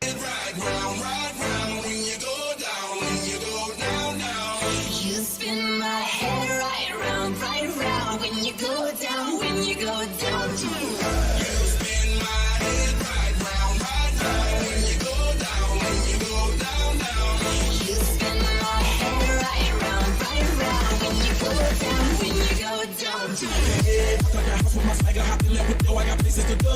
Right round, when you go down, You spin my head right round, when you go down, You spin my head right round, when you go down, You spin my head right round, when you go down, Yeah, like a house with my swagger, hop in that window, I got places to go.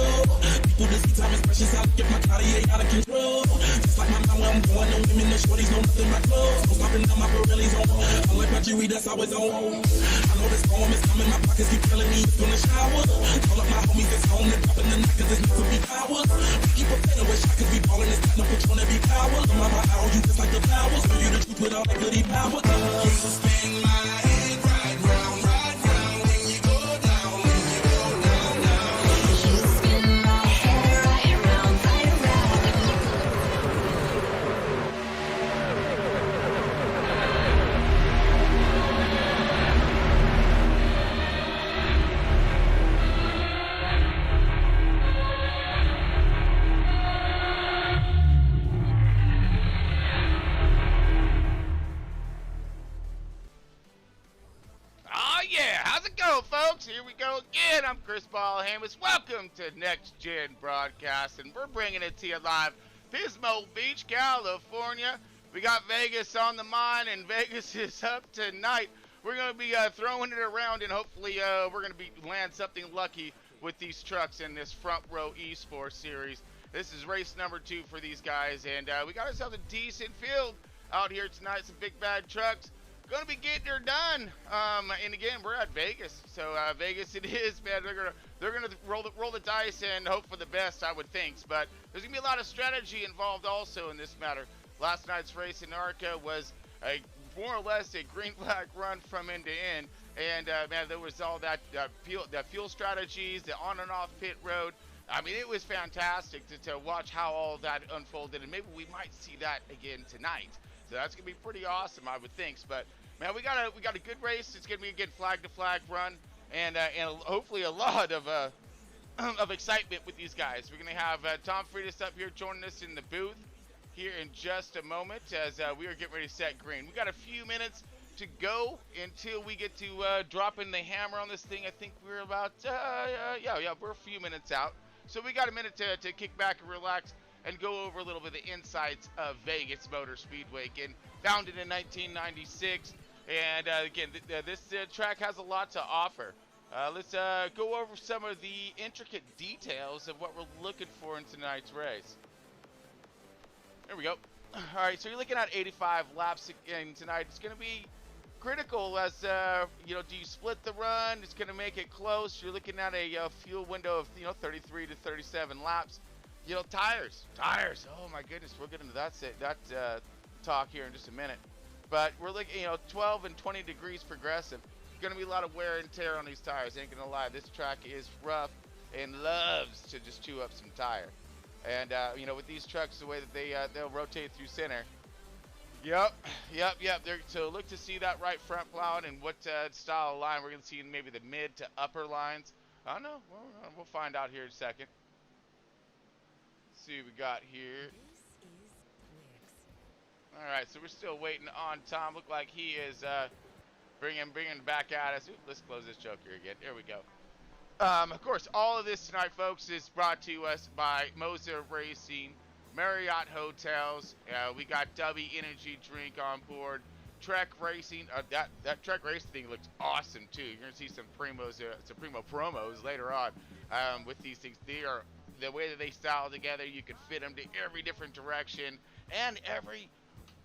People to see time is precious, I get my Cartier out of control. Just like my mind where I'm going, no women, no shorties, no nothing my clothes. No stopping down, my Pirelli's on. I like my jewelry, that's always on. I know the storm is coming, my pockets keep telling me it's gonna shower. Call up my homies that's home, they're dropping the night cause it's meant to be cowards. We keep a fan with shot cause we ballin' this time, no put you on to be cowards. I'm on my owl, you just like the flowers. Tell you the truth with all that goody power. You spin my head right round, when you go down, You spin my head right round, Oh yeah, how's it going, folks? Here we go again. I'm Chris Ballhamus. Welcome to Next Gen Broadcast, and we're bringing it to you live, Pismo Beach, California. We got Vegas on the mind, and Vegas is up tonight. We're going to be throwing it around, and hopefully we're going to be land something lucky with these trucks in this front row Esports series. This is race number 2 for these guys, and we got ourselves a decent field out here tonight. Some big bad trucks. Gonna be getting her done, and again we're at Vegas, so Vegas it is, man. They're gonna roll the dice and hope for the best, I would think. But there's gonna be a lot of strategy involved also in this matter. Last night's race in ARCA was a more or less a green flag run from end to end, and man, there was all that fuel strategies, the on and off pit road. I mean, it was fantastic to watch how all that unfolded, and maybe we might see that again tonight. So that's gonna be pretty awesome, I would think. But man, we got a good race. It's gonna be a good flag to flag run, and hopefully a lot of excitement with these guys. We're gonna have Tom Freitas up here joining us in the booth here in just a moment as we are getting ready to set green. We got a few minutes to go until we get to dropping the hammer on this thing. I think we're about we're a few minutes out, so we got a minute to kick back and relax and go over a little bit of the insights of Vegas Motor Speedway. Again, founded in 1996, and again, this track has a lot to offer. Let's go over some of the intricate details of what we're looking for in tonight's race. There we go. All right, so you're looking at 85 laps again tonight. It's going to be critical as, do you split the run? It's going to make it close. You're looking at a fuel window of, 33 to 37 laps. Tires. Oh my goodness, we'll get into that talk here in just a minute. But we're looking, 12 and 20 degrees progressive. Going to be a lot of wear and tear on these tires. Ain't gonna lie, this track is rough and loves to just chew up some tire. And with these trucks, the way that they'll rotate through center. Yep. So look to see that right front plowing and what style of line we're gonna see in maybe the mid to upper lines. I don't know. We'll find out here in a second. See what we got here. All right, so we're still waiting on Tom. Look like he is bringing back at us. Ooh, let's close this joker again. There we go. Of course, all of this tonight, folks, is brought to us by Moser Racing, Marriott Hotels. We got W Energy Drink on board. Trek Racing. That Trek Racing thing looks awesome too. You're gonna see some primo promos later on with these things. They are the way that they style together. You can fit them to every different direction and every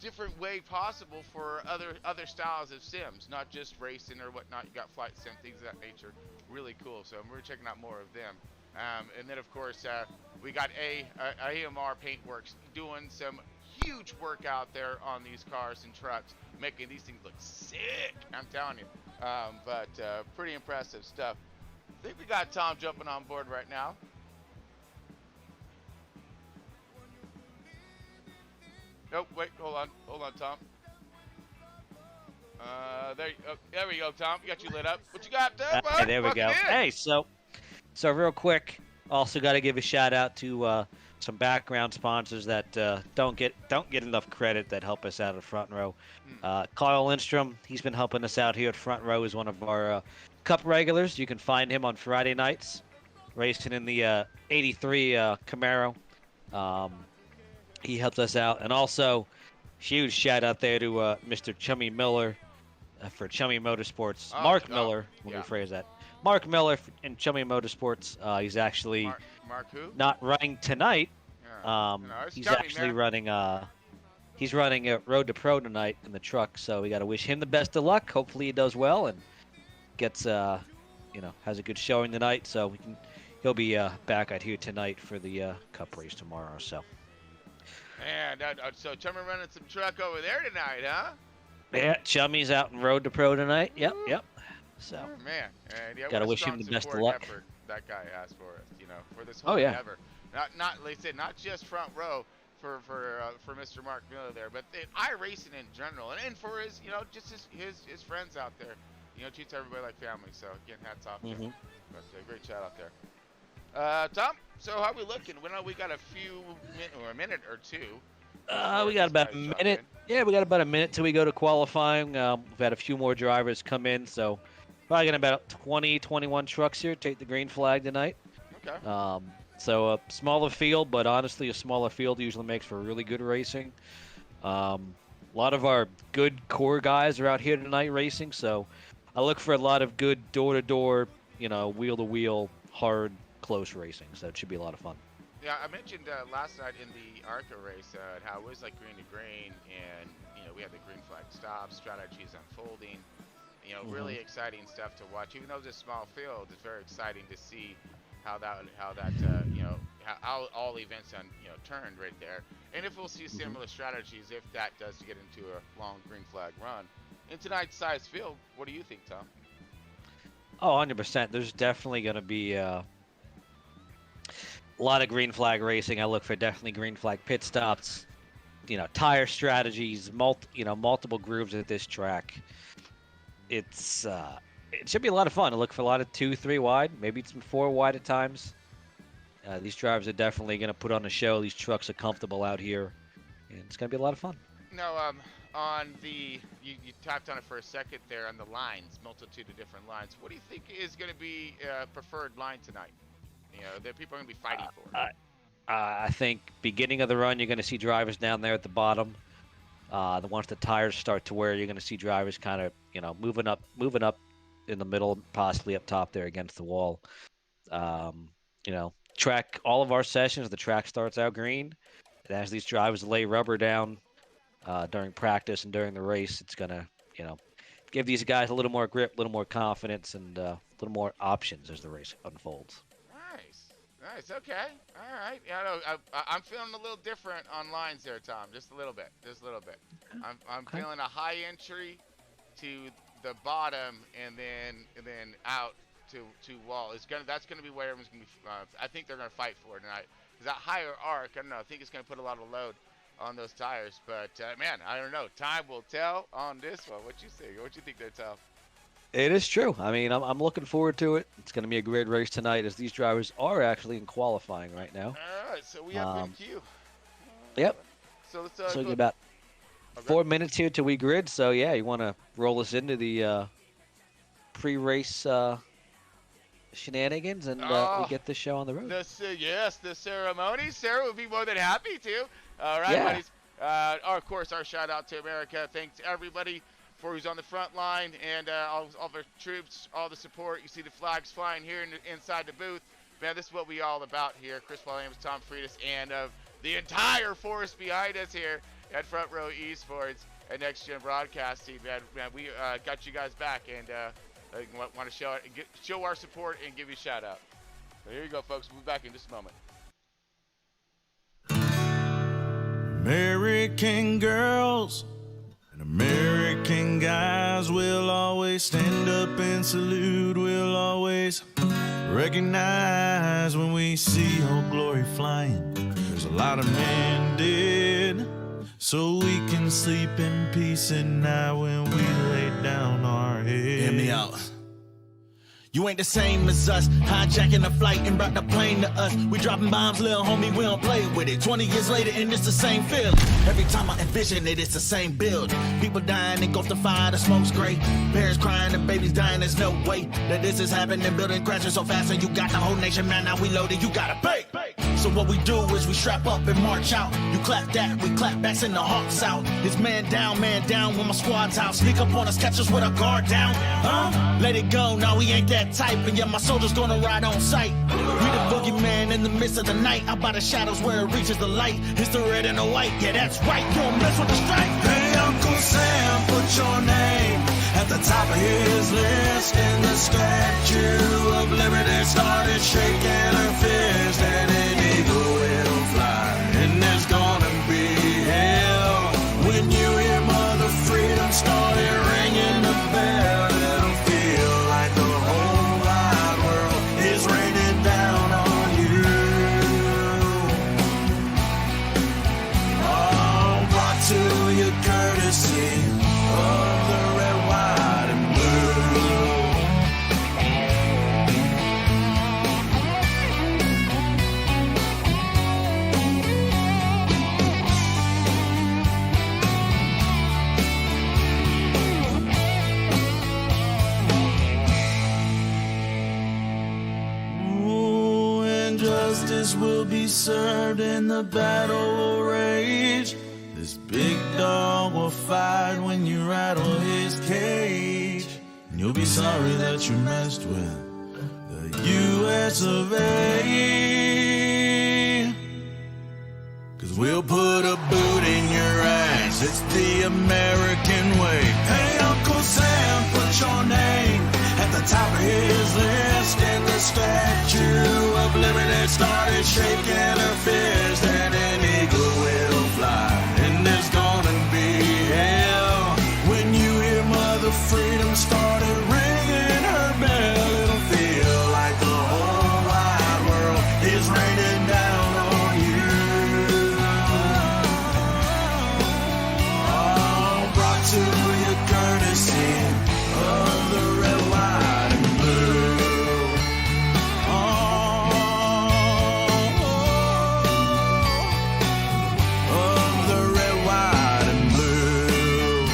different way possible for other styles of sims, not just racing or whatnot. You got flight sim, things of that nature. Really cool. So we're checking out more of them. And then of course we got AMR Paintworks doing some huge work out there on these cars and trucks, making these things look sick. I'm telling you. But pretty impressive stuff. I think we got Tom jumping on board right now. Nope, wait, hold on, Tom. There we go, Tom. We got you lit up. What you got there, bud? There we go. Hey, so real quick, Also, got to give a shout out to some background sponsors that don't get enough credit that help us out at Front Row. Hmm. Kyle Lindstrom, he's been helping us out here at Front Row. Is one of our Cup regulars. You can find him on Friday nights, racing in the '83 Camaro. Um, he helps us out, and also huge shout out there to Mr. Chummy Miller for Chummy Motorsports. Oh, Mark oh, Miller, let me yeah. rephrase that. Mark Miller in Chummy Motorsports. He's actually Mark who? not running tonight. Yeah. No, it's He's chummy, actually man. running. He's running a Road to Pro tonight in the truck. So we got to wish him the best of luck. Hopefully he does well and gets has a good showing tonight. So he'll be back out here tonight for the Cup race tomorrow. So. And so Chummy running some truck over there tonight, huh? Yeah, Chummy's out in Road to Pro tonight. Yep, Woo. yep. So. Oh, man, and yeah, Gotta what a wish strong him the best of support luck. effort that guy has for us, for this Oh, whole yeah. endeavor. Not like I said, not just Front Row for Mr. Mark Miller there, but iRacing in general, and for his just his friends out there, treats everybody like family. So again, hats off. Mm-hmm. But great shout out there. Tom, so how we looking? We got a minute or two. We got about a minute. Yeah, we got about a minute till we go to qualifying. We've had a few more drivers come in, so probably got about 20, 21 trucks here take the green flag tonight. Okay. So a smaller field, but honestly, a smaller field usually makes for really good racing. A lot of our good core guys are out here tonight racing, so I look for a lot of good door-to-door, wheel-to-wheel, hard, close racing. So it should be a lot of fun. Yeah, I mentioned last night in the ARCA race how it was like green to green, and we had the green flag stops, strategies unfolding. Really exciting stuff to watch. Even though it's a small field, it's very exciting to see how all events turned right there, and if we'll see similar strategies if that does get into a long green flag run in tonight's size field. What do you think, Tom? Oh, 100%. There's definitely going to be a lot of green flag racing. I look for definitely green flag pit stops, tire strategies, multiple grooves at this track. It should be a lot of fun. I look for a lot of 2, 3 wide, maybe some 4 wide at times. These drivers are definitely going to put on a show. These trucks are comfortable out here, and it's going to be a lot of fun. No, on the you tapped on it for a second there on the lines, multitude of different lines. What do you think is going to be preferred line tonight? That people are going to be fighting for. I think beginning of the run, you're going to see drivers down there at the bottom. Once the tires start to wear, you're going to see drivers kind of, moving up in the middle, possibly up top there against the wall. Track, all of our sessions, the track starts out green. And as these drivers lay rubber down during practice and during the race, it's going to, give these guys a little more grip, a little more confidence, and a little more options as the race unfolds. Nice. Okay. All right. I'm feeling a little different on lines there, Tom. Just a little bit. I'm Okay. feeling a high entry to the bottom and then out to wall. That's gonna be where everyone's gonna be. I think they're gonna fight for it tonight. Cause that higher arc, I don't know. I think it's gonna put a lot of load on those tires. But man, I don't know. Time will tell on this one. What you think? What you think there, Tom? It is true. I mean, I'm looking forward to it. It's going to be a great race tonight as these drivers are actually in qualifying right now. All right. So we have MQ. Yep. So let's So you got about 4 minutes here till we grid. So yeah, you want to roll us into the pre-race shenanigans, and we get this show on the road. Yes, the ceremony. Sarah would be more than happy to. All right, Yeah. buddies. Of course, our shout out to America. Thanks everybody for who's on the front line and all of our troops, all the support. You see the flags flying here inside the booth. Man, this is what we all about here. Chris Paul Ames, Tom Freitas, and the entire force behind us here at Front Row Esports and Next Gen Broadcasting. Man, we got you guys back and want to show our support and give you a shout out. So here you go, folks. We'll be back in just a moment. American girls and American guys will always stand up and salute. We'll always recognize when we see Old Glory flying. There's a lot of men dead, so we can sleep in peace at night when we lay down our heads. Hear me out. You ain't the same as us. Hijacking a flight and brought the plane to us. We dropping bombs, little homie, we don't play with it. 20 years later and it's the same feeling. Every time I envision it, it's the same build. People dying, engulfed the fire, the smoke's gray. Parents crying, the babies dying, there's no way that this is happening. Building crashing so fast and you got the whole nation, man, now we loaded, you gotta pay. So what we do is we strap up and march out. You clap that, we clap back, send the hawks out. It's man down when my squad's out. Sneak up on us, catch us with our guard down. Let it go, now we ain't that type. And yeah, my soldiers gonna ride on sight. We the boogeyman in the midst of the night. Out by the shadows where it reaches the light. It's the red and the white, yeah that's right. You don't mess with the stripe. Hey Uncle Sam, put your name at the top of his list. And the Statue of Liberty started shaking her fist. And an eagle will fly, and there's gonna be hell when you hear Mother Freedom started ringing the bell. It'll feel like the whole wide world is raining down on you. All brought to your courtesy of the red, white, and blue. Ooh, and justice will be served and the battle will rage. This big dog will fight when you rattle his cage. And you'll be sorry that you messed with the U.S. of A. 'Cause we'll put a boot in your ass. It's the American way. Hey, Uncle Sam, put your name at the top of his list. And the Statue of Liberty started shaking her fist. And an eagle will fly. And there's gonna be hell when you hear Mother Freedom started ringing her bell. It'll feel like the whole wide world is raining down on you. All brought to your courtesy of the red, white, and blue. Of the red, white, and blue.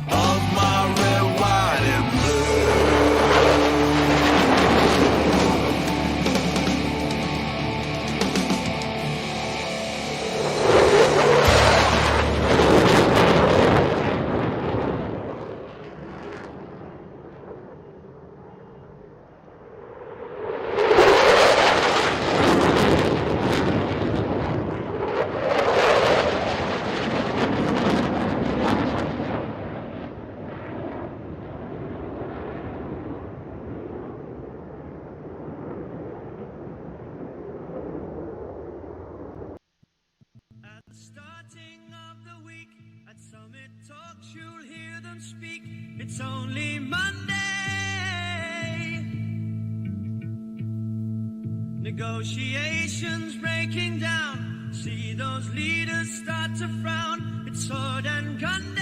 Of my red, white, and blue. At the starting of the week, at Summit Talks, you'll hear them speak. It's only Monday. Negotiations breaking down. See those leaders start to frown. It's sword and gun day.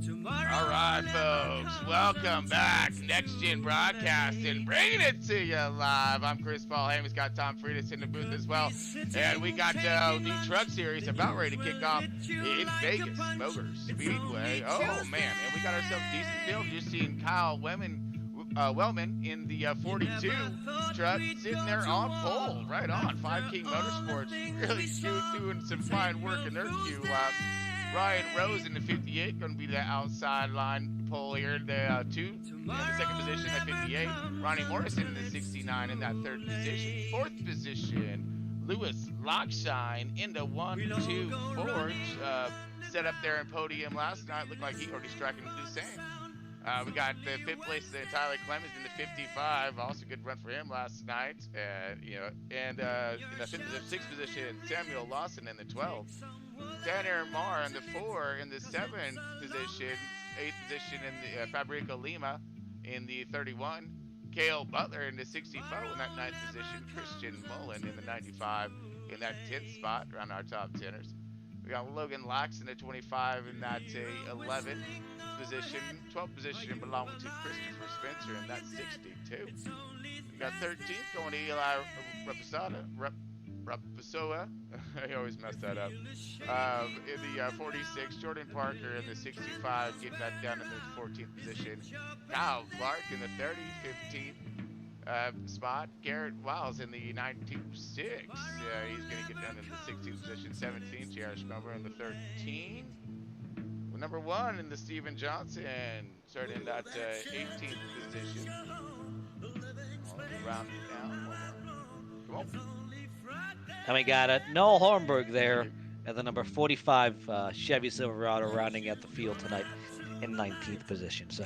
Tomorrow. All right, folks, welcome back. Next Gen Broadcasting, bringing it to you live. I'm Chris Paul Hammond. Got Tom Friedis in the booth as well. And we got the new truck series about ready to kick off in Vegas Motor Speedway. Oh, man. And we got ourselves a decent field. Just seeing Kyle Wellman in the 42 truck sitting there on pole. Right on. 5 King Motorsports really doing some fine work in their Q lap. Ryan Rose in the 58, going to be the outside line pole here. The 2 in the second position at 58. Ronnie Morrison in the 69 in that third position. Fourth position, Lewis Lockshine in the 1-2 Forge. Set up there in podium last night. Looked like he already striking to do the same. We got the 5th place, Tyler Clemens in the 55. Also good run for him last night. And in the 6th position, Samuel Lawson in the 12. Tanner Marr in the 4. In the 7th position, 8th position in the Fabrico Lima in the 31. Cale Butler in the 64 in that 9th position. Christian Mullen in the 95. in that 10th spot around our top 10ers. We got Logan Laxton at 25 in that 11th position. 12th position belonging to Christopher Spencer in that 62. We got 13th going to Eli Rapasoa. I always mess that up. In the 46, Jordan Parker in the 65, getting that down in the 14th position. Kyle Clark in the 30, 15th spot. Garrett Wiles in the 92.6. He's going to get down in the 16th position. 17th, Jared Scrumber in the 13. Number 1 in the Steven Johnson, starting in that 18th position. Round it down. Come on. And we got Noel Hornberg there at the number 45 Chevy Silverado rounding out the field tonight in 19th position. So,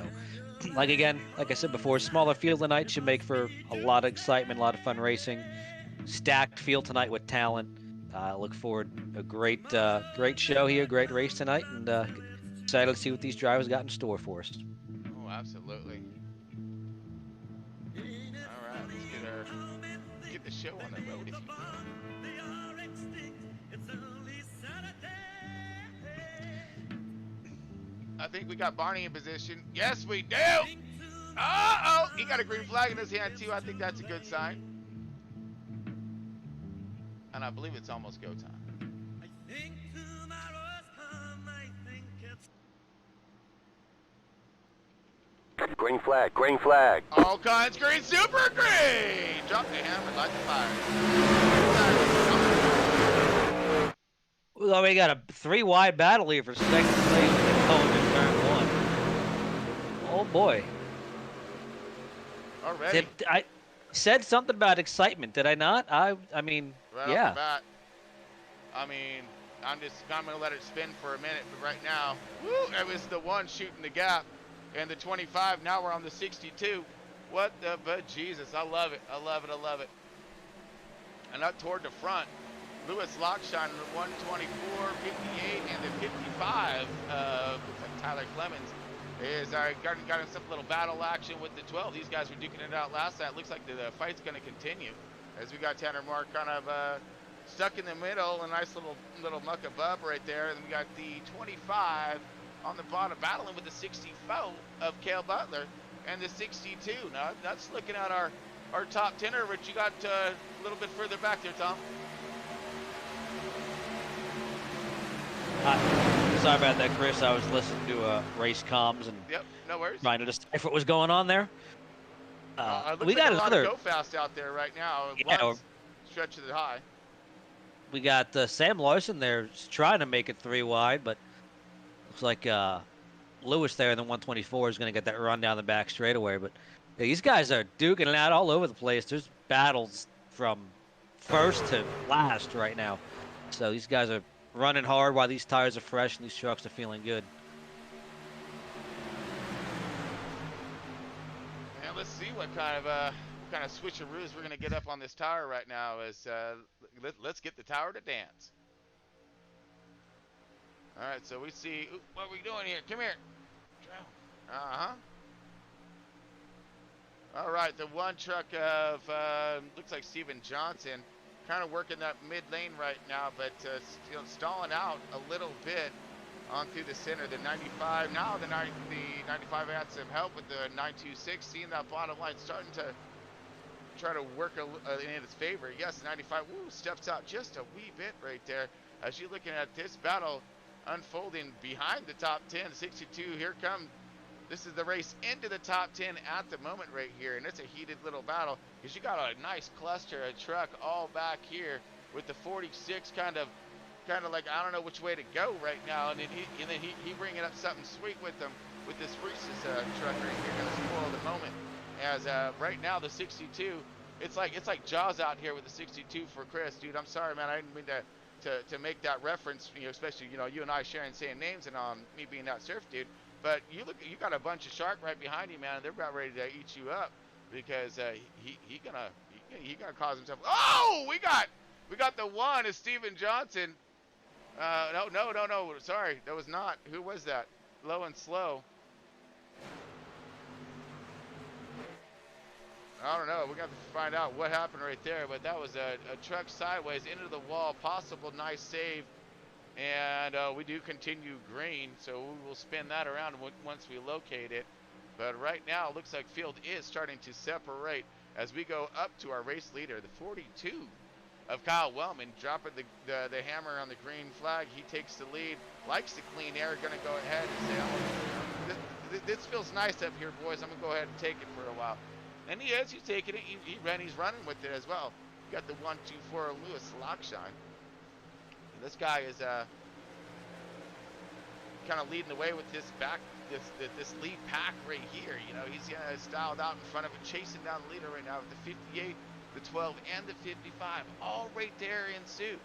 like I said before, smaller field tonight should make for a lot of excitement, a lot of fun racing. Stacked field tonight with talent. Look forward to a great show here, great race tonight, and excited to see what these drivers got in store for us. Oh, absolutely. All right, let's get the show on the road, if you will. I think we got Barney in position. Yes, we do. Uh-oh, he got a green flag in his hand too. I think that's a good sign. And I believe it's almost go time. Green flag, green flag. All kinds green, super green. Drop the hammer, light the fire. Well, we got a 3-wide battle here for second place going in turn 1. Oh boy. Already. I said something about excitement, did I not? I mean, Right yeah. off the bat. I mean, I'm going to let it spin for a minute, but right now, woo, it was the 1 shooting the gap. And the 25, now we're on the 62. What the, but Jesus, I love it. I love it. I love it. And up toward the front, Lewis Lockshine in the 124, 58, and the 55, looks like Tyler Clemens is got in some little battle action with the 12. These guys were duking it out last night. Looks like the fight's going to continue as we got Tanner Moore kind of stuck in the middle, a nice little muck of bub right there. And we got the 25 on the bottom, battling with the 64 of Cale Butler and the 62. Now, that's looking at our top 10er, which you got a little bit further back there, Tom. Sorry about that, Chris. I was listening to race comms and Yep, no worries. trying to decipher what was going on there. We got a lot another. of go fast out there right now. Yeah, Stretch of the high. We got Sam Larson there trying to make it 3 wide, but looks like Lewis there in the 124 is going to get that run down the back straightaway. But yeah, these guys are duking it out all over the place. There's battles from first to last right now. So these guys are running hard while these tires are fresh and these trucks are feeling good. And let's see what kind of switcheroos we're going to get up on this tower right now. Let's get the tower to dance. All right, so we see what are we doing here. Come here. All right, the 1 truck of looks like Steven Johnson, kind of working that mid lane right now, but stalling out a little bit on through the center. The 95 now, the 95 had some help with the 926, seeing that bottom line starting to try to work in its favor. Yes, 95 steps out just a wee bit right there. As you're looking at this battle unfolding behind the top 10, 62. Here come. This is the race into the top 10 at the moment right here, and it's a heated little battle because you got a nice cluster of truck all back here with the 46 kind of like I don't know which way to go right now, and then he bringing up something sweet with them with this Reese's truck right here, gonna spoil the moment. As right now the 62, it's like Jaws out here with the 62 for Chris, dude. I'm sorry, man, I didn't mean to make that reference, especially you and I sharing same names and me being that surf dude. But you got a bunch of shark right behind you, man. They're about ready to eat you up because he gonna cause himself. Oh, we got the 1 is Steven Johnson. No. Sorry, that was not. Who was that? Low and slow. I don't know. We got to find out what happened right there, but that was a truck sideways into the wall. Possible nice save, and we do continue green, so we will spin that around once we locate it. But right now, it looks like field is starting to separate as we go up to our race leader, the 42 of Kyle Wellman, dropping the hammer on the green flag. He takes the lead, likes the clean air, going to go ahead and say, this feels nice up here, boys. I'm going to go ahead and take it for a while. And he is. He's taking it. He's running with it as well. Got the 1-2-4 Lewis Lockshine. And this guy is kind of leading the way with this lead pack right here. You know, he's styled out in front of it, chasing down the leader right now with the 58, the 12, and the 55, all right there in suit.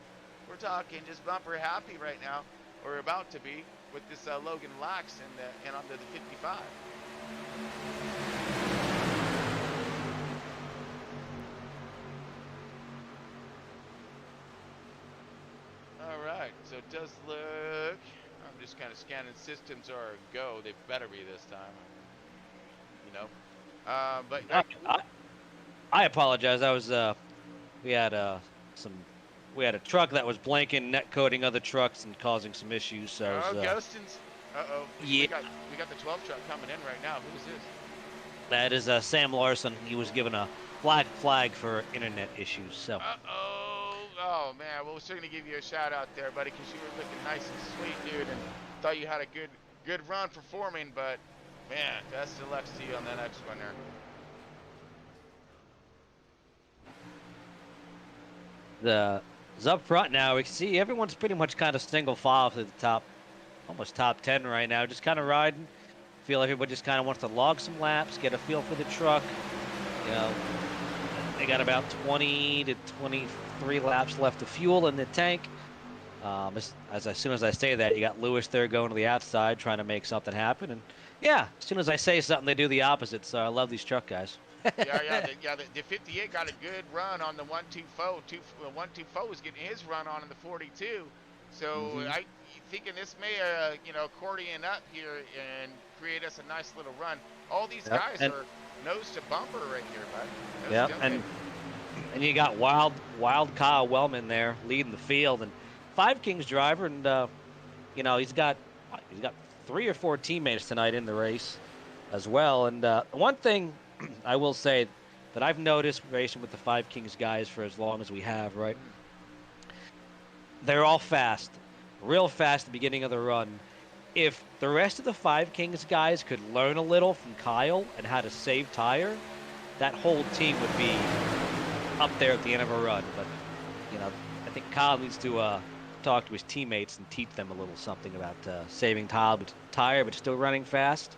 We're talking just bumper happy right now, or about to be, with this Logan Lax and under the 55. All right, so it does look. I'm just kind of scanning systems are a go. They better be this time. You know, but I apologize. I was we had a truck that was blanking, net coding other trucks and causing some issues. So Ghostin's. Uh-oh. Yeah. We got the 12 truck coming in right now. Who is this? That is Sam Larson. He was given a flag for internet issues. So. Uh-oh. Oh, man. Well, we're still going to give you a shout out there, buddy, because you were looking nice and sweet, dude, and thought you had a good run performing, but, man, best of luck to you on that next one there. The up front now, we can see everyone's pretty much kind of single file to the top, almost top 10 right now, just kind of riding. Feel like everybody just kind of wants to log some laps, get a feel for the truck. You know, they got about 20 to 23 laps left of fuel in the tank. As soon as I say that, you got Lewis there going to the outside trying to make something happen. And yeah, as soon as I say something, they do the opposite. So I love these truck guys. The 58 got a good run on the 1-2 foe. 1-2 foe was getting his run on in the 42. So I thinking this may accordion up here and create us a nice little run. All these guys are nose to bumper right here, bud. Yeah, and you got wild Kyle Wellman there leading the field, and Five Kings driver, and he's got 3 or 4 teammates tonight in the race as well. And one thing I will say that I've noticed racing with the Five Kings guys for as long as we have, right? They're all fast, real fast at the beginning of the run. If the rest of the Five Kings guys could learn a little from Kyle and how to save tire, that whole team would be up there at the end of a run. But, I think Kyle needs to talk to his teammates and teach them a little something about saving tire but still running fast.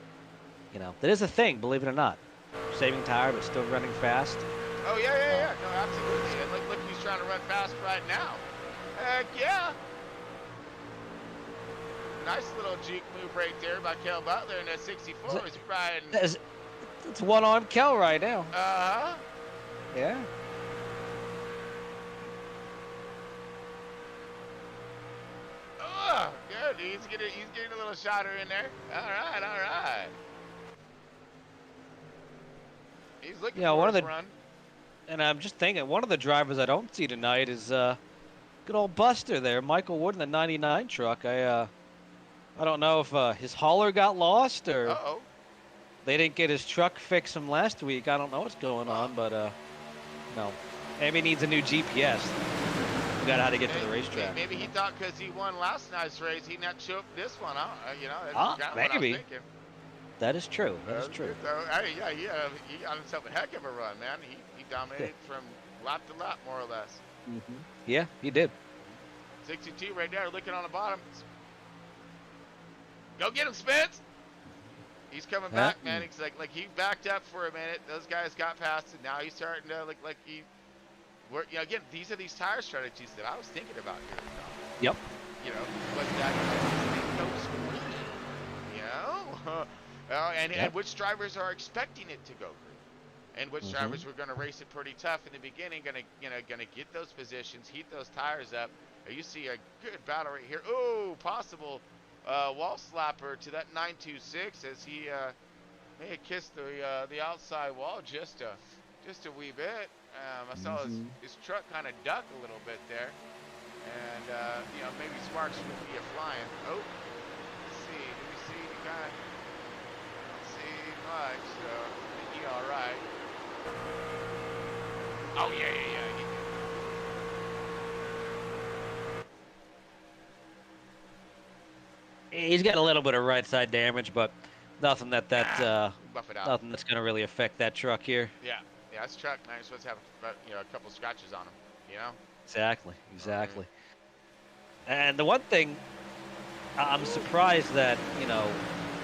That is a thing, believe it or not. Saving tire but still running fast. Oh, yeah. No, absolutely. And look who's trying to run fast right now. Heck yeah. Nice little juke move right there by Kel Butler in that 64. He's riding. It's one-armed Kel right now. Uh-huh. Yeah. Oh, good. He's getting a little shotter in there. All right. He's looking for his run. And I'm just thinking, one of the drivers I don't see tonight is good old Buster there, Michael Wood in the 99 truck. I don't know if his hauler got lost or they didn't get his truck fixed from last week. I don't know what's going on, but no. Maybe he needs a new GPS. Forgot how to get to the racetrack. Maybe he thought because he won last night's race, he not show up this one. That's kind of maybe. what I was thinking. That is true. That is true. He got himself a heck of a run, man. He dominated from lap to lap, more or less. Mm-hmm. Yeah, he did. 62 right there, looking on the bottom. Go get him, Spence. He's coming back, man. He's like he backed up for a minute. Those guys got past it. Now he's starting to look like he. Again, these are these tire strategies that I was thinking about here. Yep. Was that go green? And which drivers are expecting it to go green, and which drivers were going to race it pretty tough in the beginning, going to get those positions, heat those tires up. You see a good battle right here. Oh, possible wall slapper to that 926 as he may have kissed the outside wall just just a wee bit. I saw his truck kind of duck a little bit there. And, you know, maybe sparks would be a flying. Oh, let's see. Did we see the guy? Don't see much, so I think he all right. Oh, yeah. He's got a little bit of right side damage, but nothing Buff it out. nothing that's gonna really affect that truck here. Yeah, this truck, man, you're supposed to have, you know, a couple scratches on him, you know? Exactly. And the one thing, I'm surprised that, you know,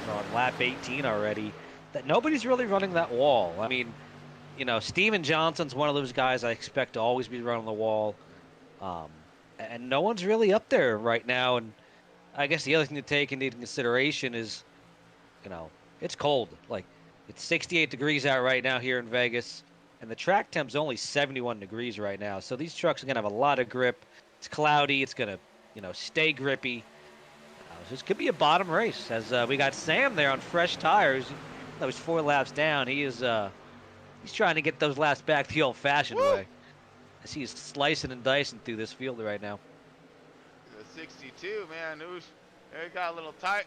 we're on lap 18 already, that nobody's really running that wall. I mean, you know, Steven Johnson's one of those guys I expect to always be running the wall. And no one's really up there right now. And I guess the other thing to take into consideration is, you know, it's cold. Like, it's 68 degrees out right now here in Vegas, and the track temp's only 71 degrees right now. So these trucks are going to have a lot of grip. It's cloudy. It's going to, you know, stay grippy. This could be a bottom race, as we got Sam there on fresh tires. That was 4 laps down. He is he's trying to get those laps back the old-fashioned way. As he's slicing and dicing through this field right now. The 62, man, it got a little tight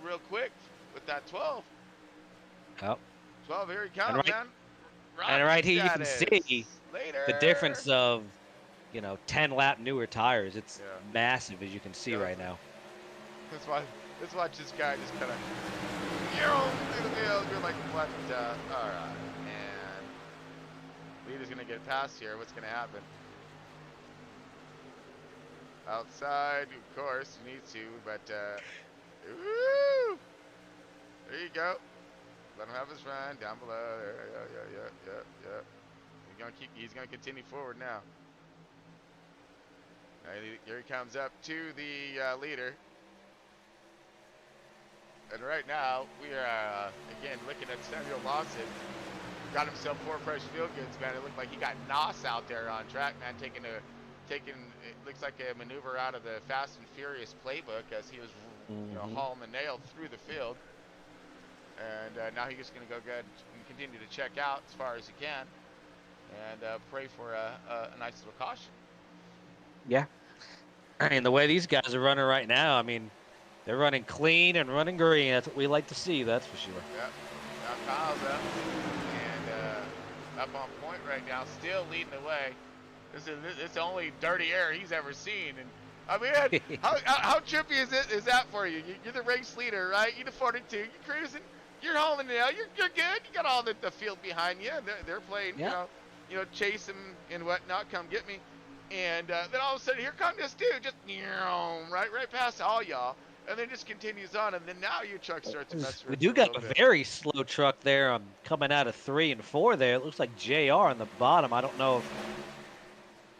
real quick with that 12. Oh. 12, here he comes, man. And right here you can see Later. the difference of, you know, 10 lap newer tires. It's massive, as you can see right now. Let's watch this guy just kind of through the field. You're like, what? All right, and leader's gonna get past here. What's gonna happen? Outside, of course, you need to, but woo! There you go. Let him have his run down below. Yeah. He's gonna continue forward now. Here he comes up to the leader. And right now, we are, again, looking at Samuel Lawson. Got himself 4 fresh field goods, man. It looked like he got Nos out there on track, man, taking it looks like a maneuver out of the Fast and Furious playbook as he was, you know, hauling the nail through the field. And now he's just going to go good and continue to check out as far as he can and pray for a nice little caution. Yeah. I mean, the way these guys are running right now, I mean, they're running clean and running green. That's what we like to see, that's for sure. Yep. Now Kyle's up and up on point right now, still leading the way. It's the only dirty air he's ever seen. And I mean, how trippy is that for you? You're the race leader, right? You're the 42. You're cruising. You're hauling the nail. You're good. You got all the field behind you. They're playing, you know, chase him and whatnot. Come get me. And then all of a sudden, here comes this dude, just right past all y'all. And then just continues on, and then now your truck starts to mess with. We do got a very slow truck there coming out of 3 and 4 there. It looks like JR on the bottom. I don't know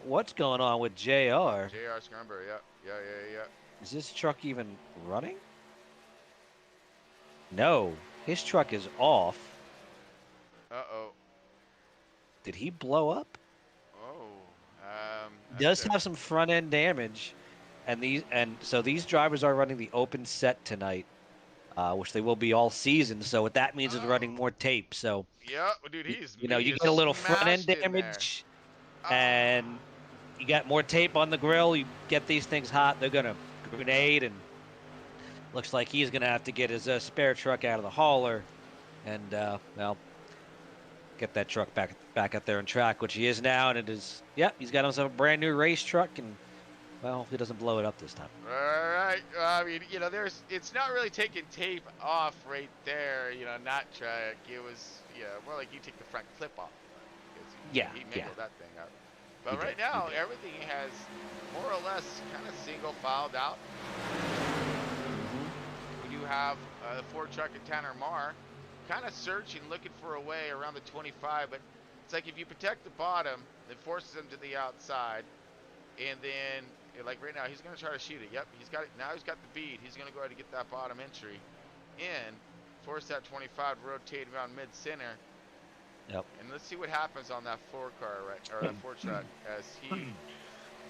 what's going on with JR. JR Scrumber, yeah. Is this truck even running? No, his truck is off. Uh-oh. Did he blow up? Oh. Does have some front end damage. And so these drivers are running the open set tonight, which they will be all season. So what that means is running more tape. So yeah, dude, you get a little front end damage, and you got more tape on the grill. You get these things hot, they're gonna grenade, and looks like he's gonna have to get his spare truck out of the hauler, and get that truck back out there on track, which he is now, and it is. Yep, he's got himself a brand new race truck and. Well, he doesn't blow it up this time. All right. I mean, you know, it's not really taking tape off right there, you know, not track. It was, more like you take the front clip off. He mangled that thing up. But right now, everything has more or less kind of single filed out. We do have the Ford truck and Tanner Marr kind of searching, looking for a way around the 25, but it's like if you protect the bottom, it forces them to the outside, and then like right now, he's going to try to shoot it. Yep, he's got it. Now he's got the bead. He's going to go ahead and get that bottom entry in, force that 25 to rotate around mid-center. Yep. And let's see what happens on that Ford car, or that Ford truck, as he,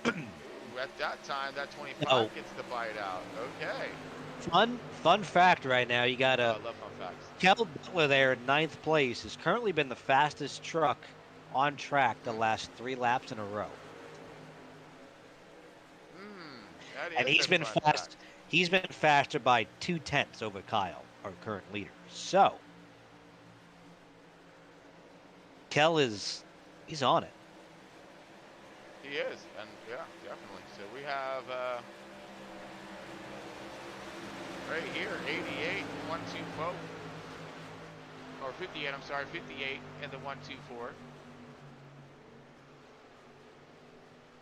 at that time, that 25 gets the bite out. Okay. Fun fact right now. You got Oh, a I love fun facts. Kel Butler there in ninth place has currently been the fastest truck on track the last 3 laps in a row. That And is he's a been fun fast. fact. He's been faster by 2/10 over Kyle, our current leader. So Kel he's on it. He is, and yeah, definitely. So we have right here 88, 124, or 58. I'm sorry, 58 and the 124.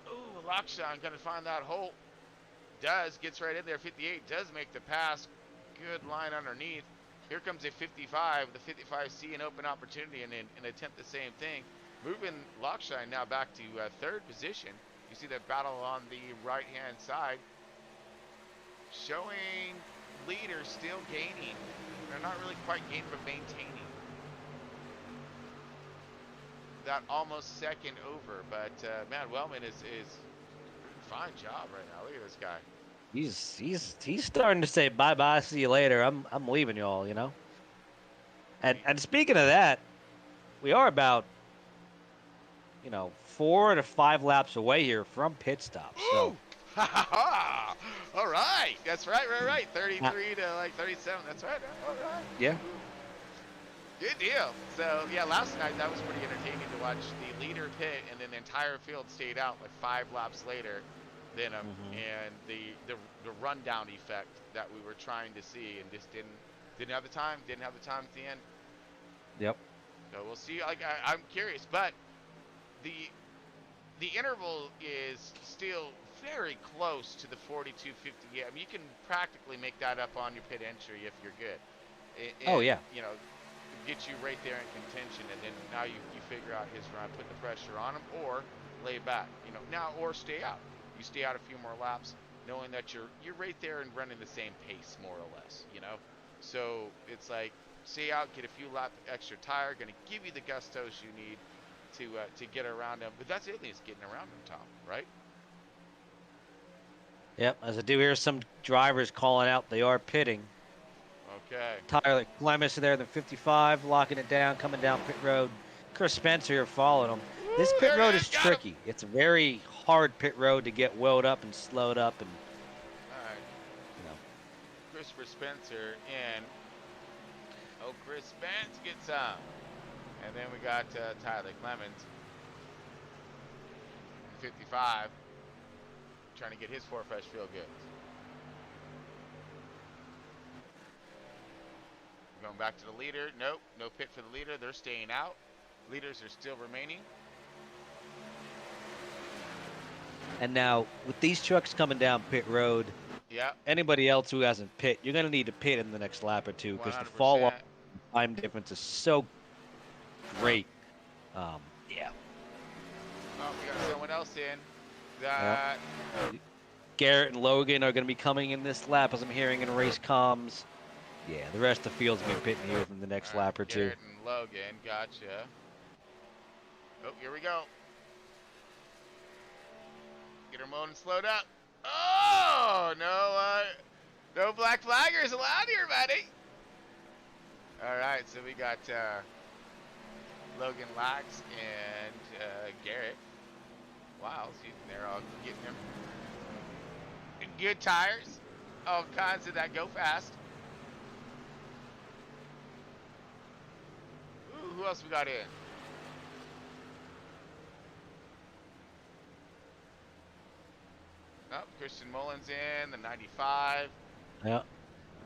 Ooh, Lockshine gonna find that hole. Gets right in there. 58 does make the pass. Good line underneath. Here comes a 55. The 55 see an open opportunity and attempt the same thing. Moving Lockshine now back to third position. You see that battle on the right-hand side. Showing leaders still gaining. They're not really quite gaining, but maintaining that almost second over. But man, Wellman is fine job right now. Look at this guy. He's starting to say bye bye, see you later. I'm leaving y'all, you know. And speaking of that, we are about 4 to 5 laps away here from pit stop. So all right, that's right. 33 to like 37. That's right. All right. yeah, Good deal. So yeah, last night that was pretty entertaining to watch the leader pit, and then the entire field stayed out like 5 laps later than him, and the rundown effect that we were trying to see, and just didn't have the time at the end. Yep. So we'll see. Like I'm curious, but the interval is still very close to the 42:50. I mean, you can practically make that up on your pit entry if you're good. Oh, yeah. You know, get you right there in contention, and then now you figure out his run, put the pressure on him, or lay back. You know, now or stay out. You stay out a few more laps, knowing that you're right there and running the same pace more or less. You know, so it's like stay out, get a few laps extra tire, going to give you the gustos you need to get around him. But that's the other thing, is getting around him, Tom. Right? Yep. As I do hear some drivers calling out, they are pitting. Okay. Tyler Clemens there, the 55, locking it down, coming down pit road. Chris Spencer here following him. This pit road is tricky. It's a very hard pit road to get welled up and slowed up, and All right. Christopher Spencer in. Oh, Chris Spence gets some. And then we got Tyler Clemens, 55, trying to get his 4 fresh field goods. Going back to the leader. Nope, no pit for the leader. They're staying out. Leaders are still remaining. And now with these trucks coming down pit road, Yeah. anybody else who hasn't pit, you're going to need to pit in the next lap or two, because the fall off time difference is so great. Yeah. Oh, we got someone else in. That. Garrett and Logan are going to be coming in this lap, as I'm hearing in race comms. Yeah, the rest of the field's going to be pitting here from the next lap or two. Garrett and Logan, gotcha. Oh, here we go. Get her mowed and slowed up. Oh, no black flaggers allowed here, buddy. All right, so we got Logan Lax and Garrett. Wow, see, they're all getting them good tires. All kinds of that go fast. Ooh, who else we got in? Oh, Christian Mullins in, the 95. Yeah.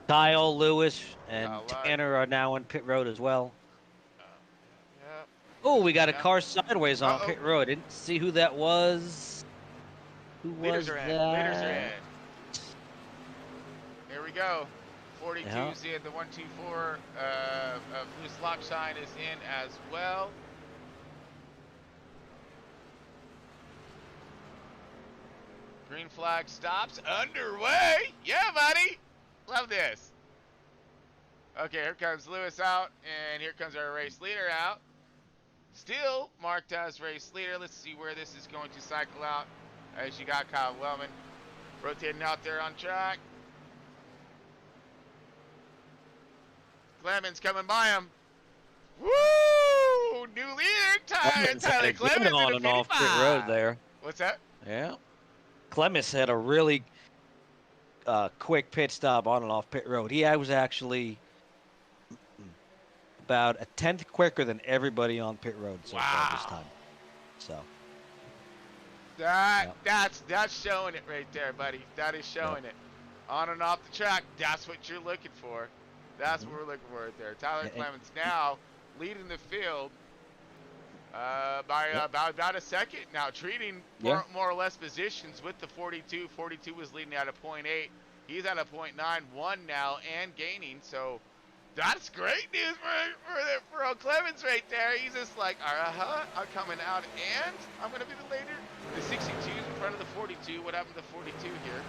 Kyle, Lewis, and Kyle Lewis. Tanner are now on pit road as well. Yep. Oh, we got a car sideways on Uh-oh. pit road. Didn't see who that was. Who Leaders was are in. that? Leaders are in. Here we go. 42's in. The 124 Loose Lockshine is in as well. Green flag stops. Underway. Yeah, buddy. Love this. Okay, here comes Lewis out, and here comes our race leader out. Still marked as race leader. Let's see where this is going to cycle out. As you got Kyle Wellman rotating out there on track. Clemens coming by him. Woo! New leader, Clemens had Tyler a good Clemens in on a and off pit road 55. there. What's that? Yeah. Clemens had a really quick pit stop on and off pit road. He was actually about a tenth quicker than everybody on pit road so far this Wow. time. So That's showing it right there, buddy. That is showing it. On and off the track, that's what you're looking for. That's what we're looking for right there. Tyler Clemens now leading the field by about a second now, treating more or less positions with the 42. 42 was leading at a .8. He's at a .91 now and gaining. So that's great news for old Clemens right there. He's just like, I'm coming out and I'm going to be the leader. The 62 is in front of the 42. What happened to the 42 here?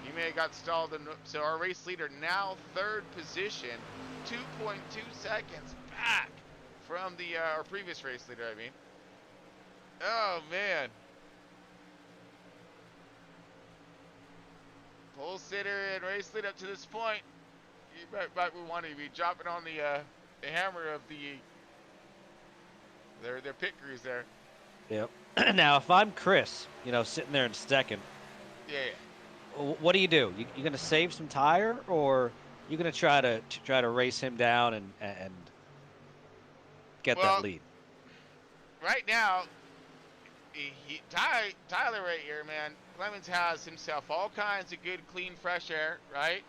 He may have got stalled. So our race leader now third position, 2.2 seconds back from the our previous race leader, I mean. Oh, man. Pole sitter and race lead up to this point. You might want to be dropping on the hammer of their pit crews there. Yep. Now, if I'm Chris, sitting there in second, what do? You going to save some tire, or you going to try to race him down and get that lead? Right now, Tyler right here, man. Clemens has himself all kinds of good, clean, fresh air, right?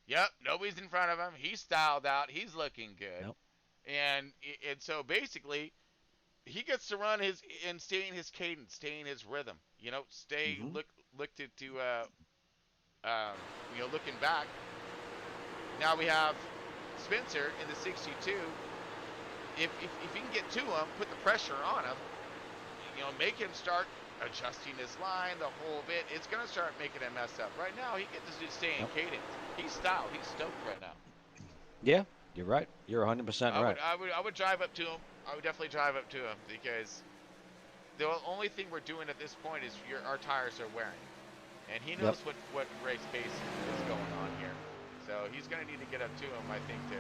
Yep, nobody's in front of him. He's styled out. He's looking good. Yep. And so basically, he gets to run and stay in his cadence, stay in his rhythm. Look to looking back. Now we have Spencer in the 62. If you can get to him, put the pressure on him, make him start adjusting his line the whole bit, it's going to start making him mess up. Right now, he gets to just stay in cadence. He's styled. He's stoked right now. Yeah, you're right. You're 100% right. I would drive up to him. I would definitely drive up to him because the only thing we're doing at this point is our tires are wearing. And he knows what race pace is going on here. So he's going to need to get up to him, I think, to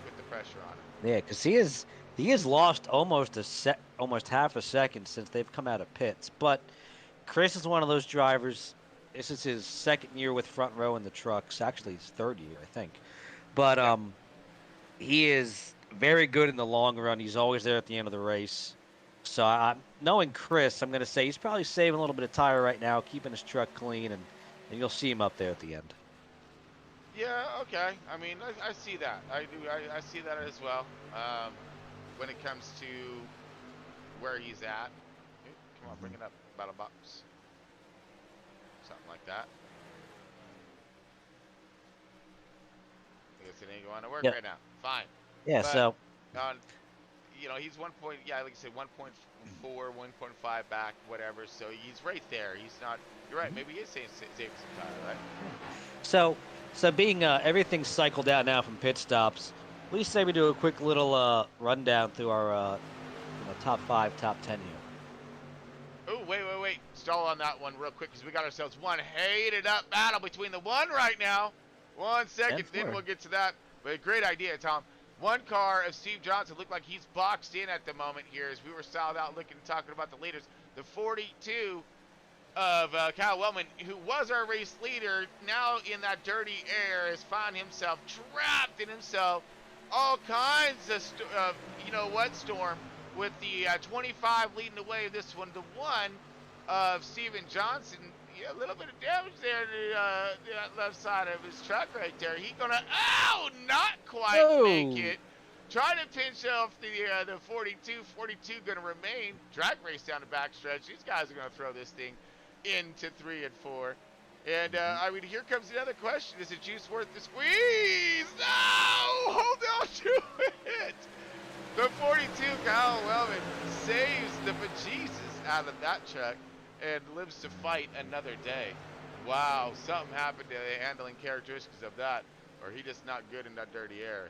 put the pressure on him. Yeah, because he has lost almost half a second since they've come out of pits. But Chris is one of those drivers. This is his second year with front row in the trucks. Actually, his third year, I think. But he is very good in the long run. He's always there at the end of the race. So knowing Chris, I'm going to say he's probably saving a little bit of tire right now, keeping his truck clean, and you'll see him up there at the end. Yeah, okay. I mean, I see that. I do. I see that as well. When it comes to where he's at. Come on, bring it up. Battle box. Something like that. I guess it ain't going to work right now. Fine. Yeah, but, he's 1 point, like I said, 1.4, 1.5 back, whatever. So he's right there. He's not, you're right. Maybe he is saving some time, right? So being everything's cycled out now from pit stops, please say we do a quick little rundown through our top 5, top 10 here. Oh, wait. Stall on that one real quick because we got ourselves one hated up battle between the one right now. 1 second, then we'll get to that. But great idea, Tom. One car of Steve Johnson looked like he's boxed in at the moment here as we were styled out looking and talking about the leaders. The 42 of Kyle Wellman, who was our race leader, now in that dirty air has found himself trapped in himself all kinds of, storm with the 25 leading the way. This one, the one of Steven Johnson, a little bit of damage there to that left side of his truck right there. He's gonna, not quite make it. Trying to pinch off the 42 gonna remain. Drag race down the backstretch. These guys are gonna throw this thing into 3 and 4. And here comes another question: is the juice worth the squeeze? No, hold on to it. The 42 Kyle Wellman saves the bejesus out of that truck and lives to fight another day. Wow, something happened to the handling characteristics of that, or he just not good in that dirty air.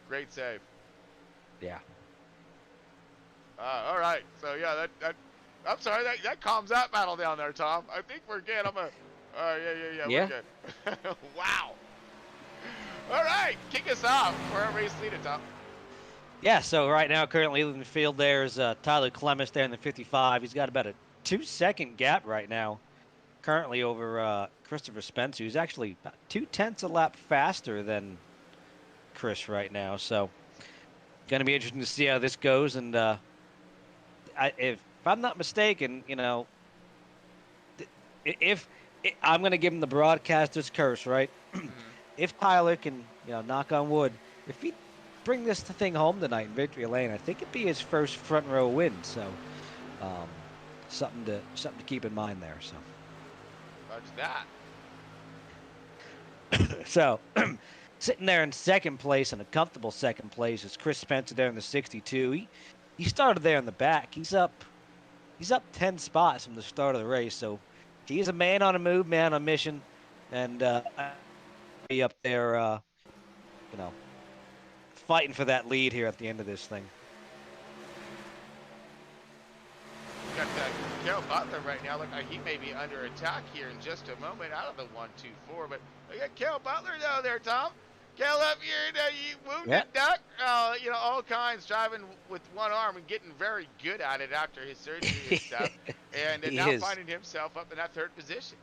Great save. Yeah. All right. So yeah, that I'm sorry, that calms that battle down there, Tom. I think we're good. Yeah. We're good. Wow. right, kick us off for our race leader, Tom. Yeah, so right now, currently in the field, there's Tyler Clemens there in the 55. He's got about a 2-second gap right now, currently over Christopher Spencer, who's actually about 0.2 a lap faster than Chris right now. So, going to be interesting to see how this goes. And if I'm not mistaken, if I'm going to give him the broadcaster's curse, right? If Tyler can, knock on wood, if he bring this thing home tonight in victory lane, I think it'd be his first front row win. So, something to keep in mind there. So, Watch that. so sitting there in second place, in a comfortable second place, is Chris Spencer there in the 62. He started there in the back. He's up 10 spots from the start of the race. So, he's a man on a move, man on a mission, and be up there, fighting for that lead here at the end of this thing. We got Kel Butler right now. Look like he may be under attack here in just a moment out of the 1-2-4. But we got Kel Butler down there, Tom. Kel up here, you wounded duck. All kinds, driving with one arm and getting very good at it after his surgery and stuff. And now finding himself up in that third position.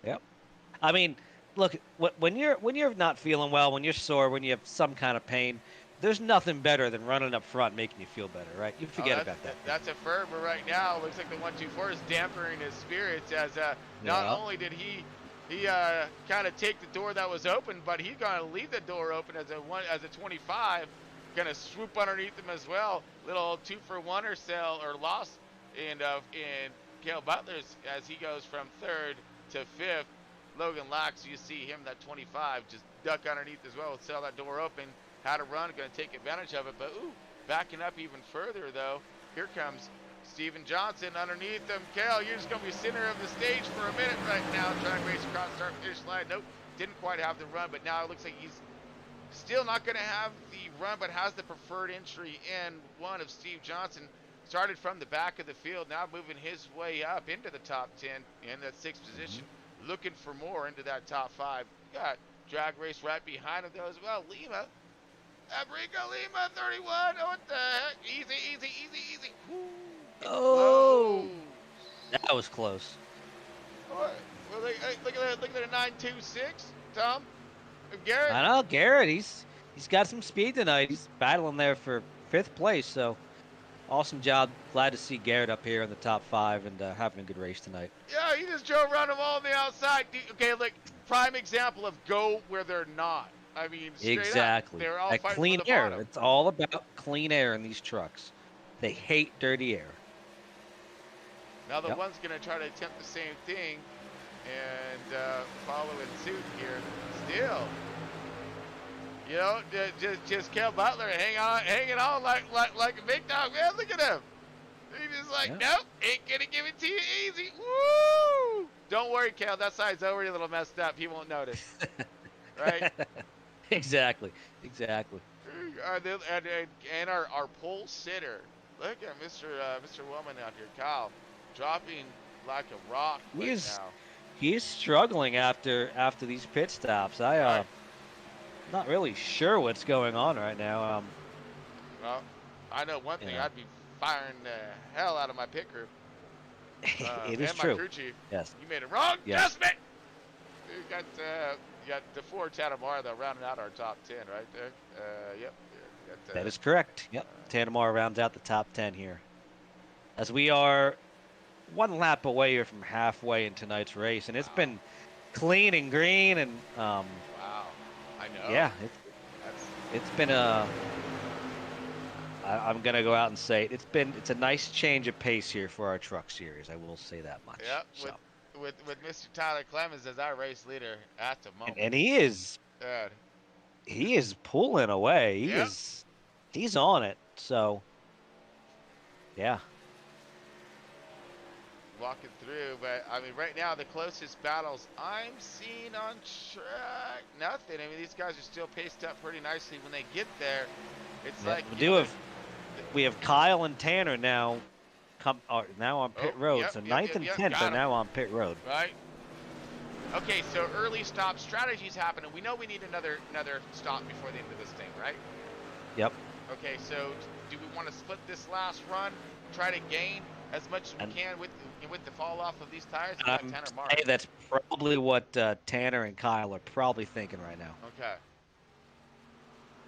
Yep. I mean, look, when you're not feeling well, when you're sore, when you have some kind of pain, there's nothing better than running up front making you feel better, right? You forget about that. That's a Ferber right now. Looks like the 1-2-4 is dampening his spirits as not only did he kind of take the door that was open, but he's going to leave the door open as a 25, going to swoop underneath him as well. Little 2-for-1 or sell or loss in Cale Butler's as he goes from third to fifth. Logan Lax, you see him, that 25, just duck underneath as well. Sell that door open. Had a run, going to take advantage of it. But, backing up even further, though. Here comes Steven Johnson underneath him. Cale, you're just going to be center of the stage for a minute right now. Trying to race across start finish line. Nope, didn't quite have the run. But now it looks like he's still not going to have the run, but has the preferred entry in one of Steve Johnson. Started from the back of the field, now moving his way up into the top 10 in that sixth position. Looking for more into that top 5. Got drag race right behind him though as well. Lima. Abrigo Lima, 31. Oh, what the heck? Easy. Woo. Oh. That was close. Well, look at that 926, Tom. Garrett. I know, Garrett, he's got some speed tonight. He's battling there for 5th place, so awesome job. Glad to see Garrett up here in the top 5 and having a good race tonight. Yeah, he just drove around them all on the outside. Okay, look, prime example of go where they're not. I mean, exactly. They're all fighting clean for the air. bottom. It's all about clean air in these trucks. They hate dirty air. Now the one's going to try to attempt the same thing and follow in suit here. Still, just Cale Butler hanging on like a big dog. Man, look at him. He's just like, nope, ain't going to give it to you easy. Woo! Don't worry, Cale. That side's already a little messed up. He won't notice. Right? Exactly. And our pole sitter. Look at Mr. Woman out here, Kyle, dropping like a rock now. He is struggling after these pit stops. Not really sure what's going on right now. Well, I know one thing. I'd be firing the hell out of my pit crew. It is and true. My crew chief. Yes. You made a wrong adjustment. You got the 4 Tanamara though rounding out our top 10 right there. Yep. That is correct. Yep. Tanamara rounds out the top 10 here. As we are 1 lap away here from halfway in tonight's race, and it's been clean and green and wow. I know. Yeah, it's been a. I'm gonna go out and say it's a nice change of pace here for our truck series. I will say that much. Yep. So. With Mr. Tyler Clemens as our race leader at the moment. And he is. Good. He is pulling away. He's on it. So. Yeah. Walking through, but I mean, right now the closest battles I'm seeing on track, nothing. I mean, these guys are still paced up pretty nicely when they get there. It's like we have Kyle and Tanner now now on pit road. So 9th and 10th are now on pit road. Right. Okay, so early stop strategies happen, and we know we need another stop before the end of this thing, right? Yep. Okay, so do we want to split this last run, try to gain as much as we And, can with the fall off of these tires? and We got I'm Tanner Mark. saying that's probably what Tanner and Kyle are probably thinking right now. Okay.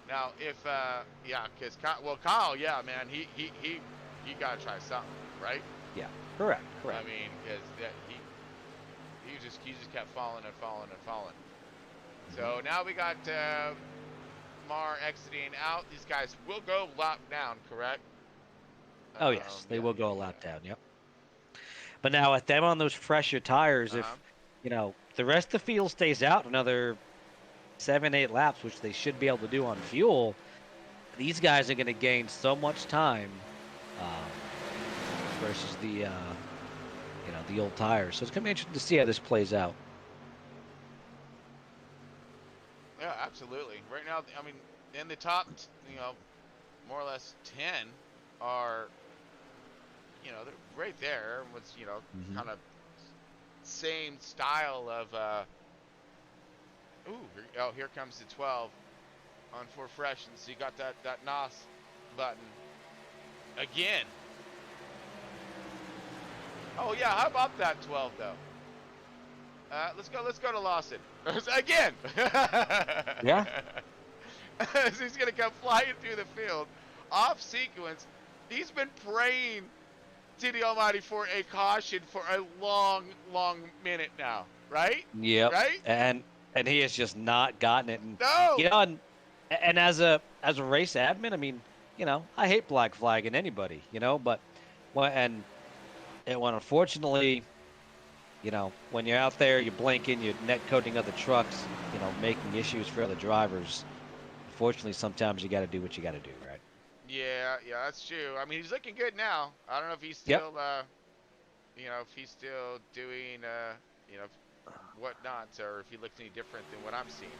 Now, if yeah, because Kyle, yeah, man, he gotta try something, right? Yeah. Correct. I Correct. mean, because he just kept falling and falling and falling. So now we got Mar exiting out. These guys will go lap down, correct? Oh yes, they Yeah, will go a yeah, lap yeah. down. Yep. But now with them on those fresher tires, Uh-huh. if the rest of the field stays out another 7, 8 laps, which they should be able to do on fuel, these guys are going to gain so much time versus the old tires. So it's going to be interesting to see how this plays out. Yeah, absolutely. Right now, I mean, in the top, more or less 10 are, they're right there. What's, kind of same style of, here comes the 12 on for fresh. And so you got that NOS button again. Oh yeah, how about that 12 though? Let's go to Lawson again. Yeah. He's gonna come flying through the field, off sequence. He's been praying to the Almighty for a caution for a long, long minute now, right? Yep. Right? And he has just not gotten it. And, No. and as a race admin, I mean, I hate black flagging anybody, but when unfortunately, when you're out there, you're blinking, you're net coding other trucks, making issues for other drivers. Unfortunately, sometimes you got to do what you got to do, right? Yeah, that's true. I mean, he's looking good now. I don't know if he's still, if he's still doing, whatnot, or if he looks any different than what I'm seeing him.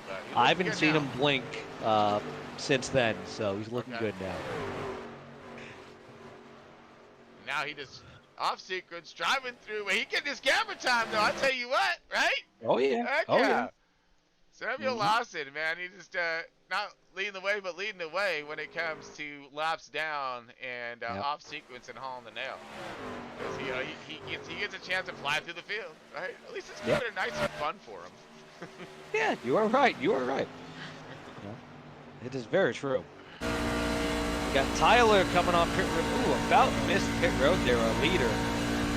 But I haven't seen him blink since then, so he's looking good now. Now he just off sequence driving through. He getting his camera time though. I tell you what, right? Oh yeah. Heck yeah. Samuel Lawson, man, he just not leading the way, but leading the way when it comes to laps down and off sequence and hauling the nail. Because he gets a chance to fly through the field, right? At least it's keeping it nice and fun for him. Yeah, you are right. You are right. It is very true. We got Tyler coming on pit road. Ooh, about missed pit road there. A leader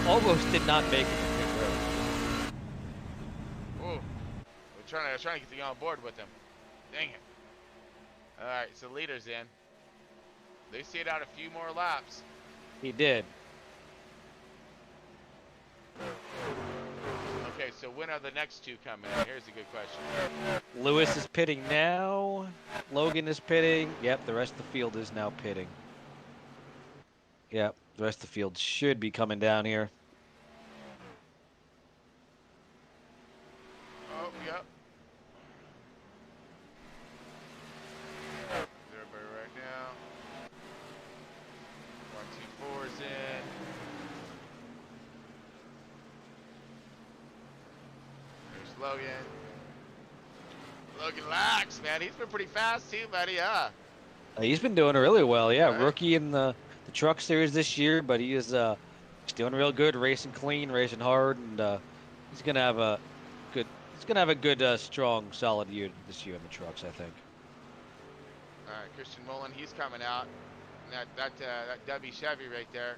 almost did not make it to pit road. Ooh, we're trying to get you on board with him. Dang it. All right, so leader's in. They see it out a few more laps. He did. Okay, so when are the next two coming? Here's a good question. Lewis is pitting now. Logan is pitting. Yep, the rest of the field is now pitting. Yep, the rest of the field should be coming down here. Oh, yep. Everybody right now. 1, 2, 4's in. There's Logan. Logan Lax, man. He's been pretty fast too, buddy, huh? He's been doing really well. Yeah, Right. Rookie in the truck series this year, but he is he's doing real good, racing clean, racing hard, and he's gonna have a good, strong, solid year this year in the trucks, I think. All right, Christian Mullen, he's coming out. And that W Chevy right there.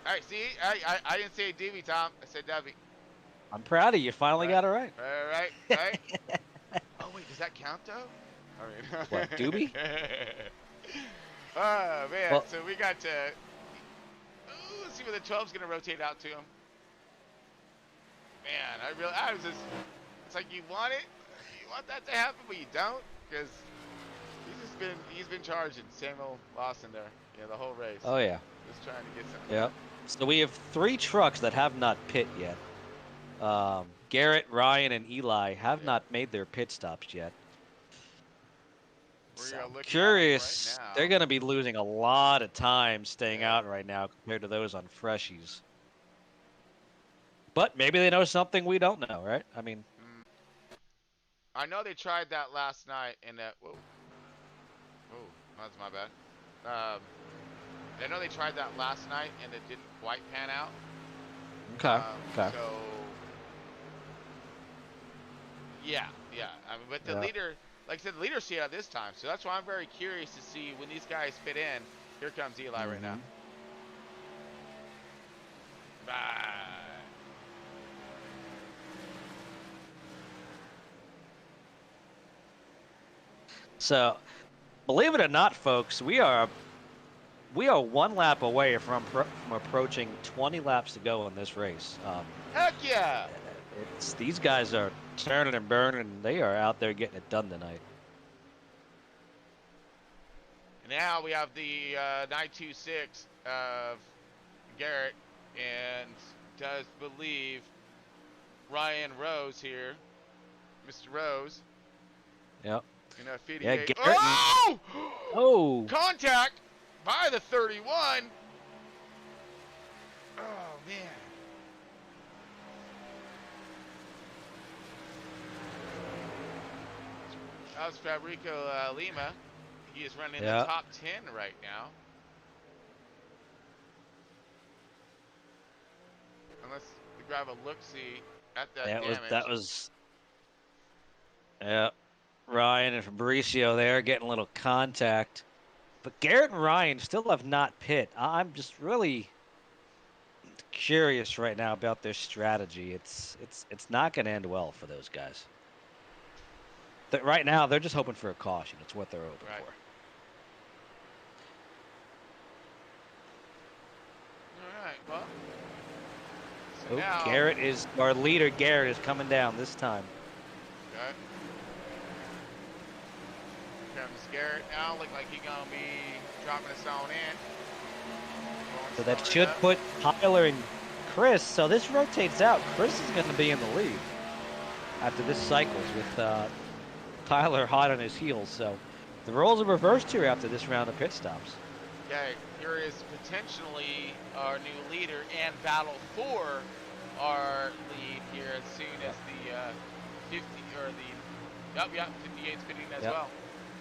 All right, see, I didn't say Dewey, Tom. I said W. I'm proud of you. Finally got it right. Right. Oh wait, does that count though? I mean, What, Doobie? Oh man, Well, so we got let's see where the 12's gonna rotate out to him. Man, I was just, it's like you want that to happen, but you don't, because he's been charging Samuel Lawson there, the whole race. Oh yeah. Just trying to get something. Yep. So we have 3 trucks that have not pit yet. Garrett, Ryan, and Eli have not made their pit stops yet. So I'm curious. Right now. They're going to be losing a lot of time staying out right now compared to those on freshies. But maybe they know something we don't know, right? I mean, I know they tried that last night, and that. Whoa. Oh, that's my bad. I know they tried that last night, and it didn't quite pan out. okay. Okay. So, yeah. I mean, but the Yeah. leader, like I said, the leader see it out this time. So that's why I'm very curious to see when these guys fit in. Here comes Eli right now. Bye. So, believe it or not, folks, we are one lap away from approaching 20 laps to go in this race. Heck yeah! These guys are turning and burning. And they are out there getting it done tonight. Now we have the 926 of Garrett, and does believe Ryan Rose here, Mr. Rose. Yep. In a 58. Yeah, Garrett. Oh! Oh. Contact by the 31. Oh man. That was Fabrico Lima. He is running the top 10 right now. Unless we grab a look-see at that damage. That was. Yeah. Ryan and Fabricio there getting a little contact. But Garrett and Ryan still have not pit. I'm just really curious right now about their strategy. It's not going to end well for those guys. Right now, they're just hoping for a caution. It's what they're hoping for. All right, well. So now, Garrett is, our leader, Garrett, is coming down this time. Okay. Comes Garrett now. Look like he's going to be dropping his own in. So that should put Tyler and Chris. So this rotates out. Chris is going to be in the lead after this cycles with Tyler hot on his heels. So the roles are reversed here after this round of pit stops. Okay, here is potentially our new leader and battle for our lead here as soon as the 50 or the 58's pitting as well.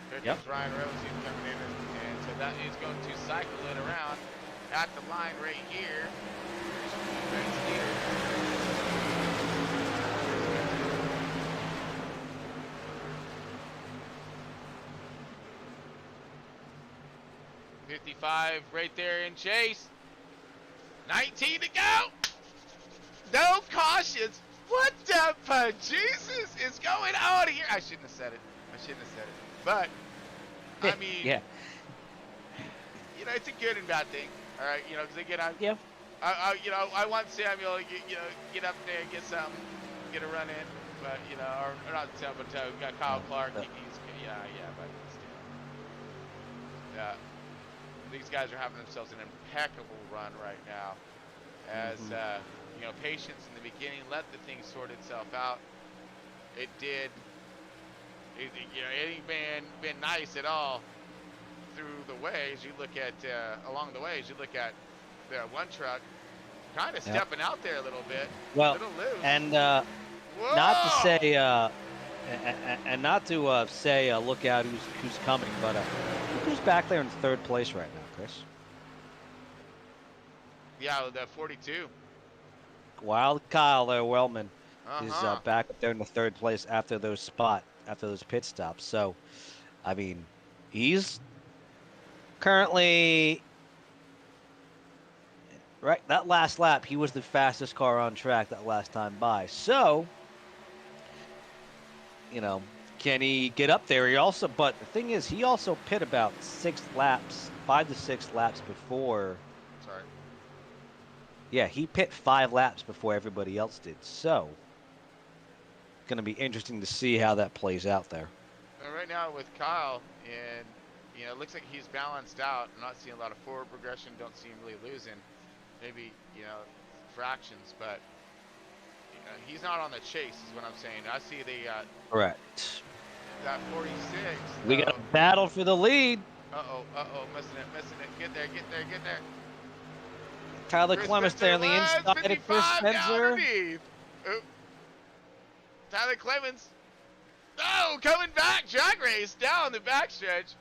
Here comes Ryan Rose coming in, and so that is going to cycle it around at the line right here. Leader. 55 right there in chase. 19 to go. No cautions. What the Jesus is going on here? I shouldn't have said it. But, I mean, yeah. You know, it's a good and bad thing. All right, you know, because again, I want Samuel to get up there and get something, get a run in. But, you know, or not Samuel, but we got Kyle Clark. But still. Yeah. These guys are having themselves an impeccable run right now. As, you know, patience in the beginning, let the thing sort itself out. It did. You know, it ain't been nice at all through the way. As you look at, along the way, as you look at the one truck, kind of stepping out there a little bit. Well, a little loose. And not to say, and not to say, look out who's coming, but who's back there in third place right now, Chris? Yeah, the 42. Wild Kyle there, Wellman, is back up there in the third place after those pit stops. So, I mean, he's currently right. That last lap, he was the fastest car on track that last time by. So, you know, can he get up there? But the thing is, he also pit about 5 to 6 laps before. Sorry. Yeah, he pit 5 laps before everybody else did. So, it's going to be interesting to see how that plays out there. And right now with Kyle, and you know, it looks like he's balanced out. I'm not seeing a lot of forward progression. Don't see him really losing. Maybe, you know, fractions, but you know, he's not on the chase is what I'm saying. I see the Correct. that 46. We got a battle for the lead. Missing it. Get there. Tyler Chris Clements there on the Spencer was inside of Chris 55 down Spencer. underneath. Oh. Tyler Clements. Oh, coming back. Drag race down the backstretch.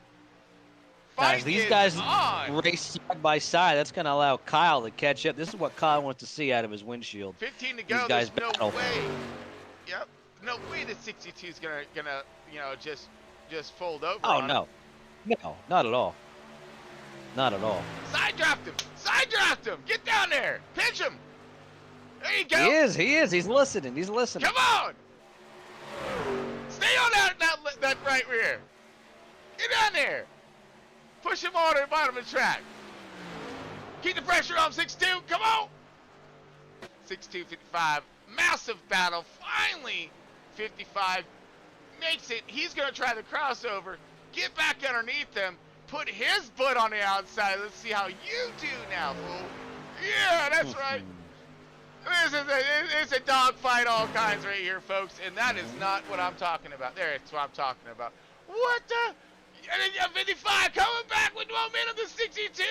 Guys, Fight these is guys on. race side by side. That's going to allow Kyle to catch up. This is what Kyle wants to see out of his windshield. 15 to These go. guys There's battle. no way. Yep. No way the 62 is gonna just fold over. Oh, on no. No, not at all. Not at all. him. Side draft him. Side draft him. Get down there. Pinch him. There you go. He is. He's listening. He's listening. Come on. Stay on that right rear. Get down there. Push him on to the bottom of the track. Keep the pressure on 6-2. Come on. 6-2-55. Massive battle. Finally, 55 makes it. He's going to try the crossover. Get back underneath him. Put his foot on the outside. Let's see how you do now, fool. Yeah, that's right. It's a dogfight, all kinds right here, folks. And that is not what I'm talking about. That's what I'm talking about. What the? And then 55 coming back with momentum to 62.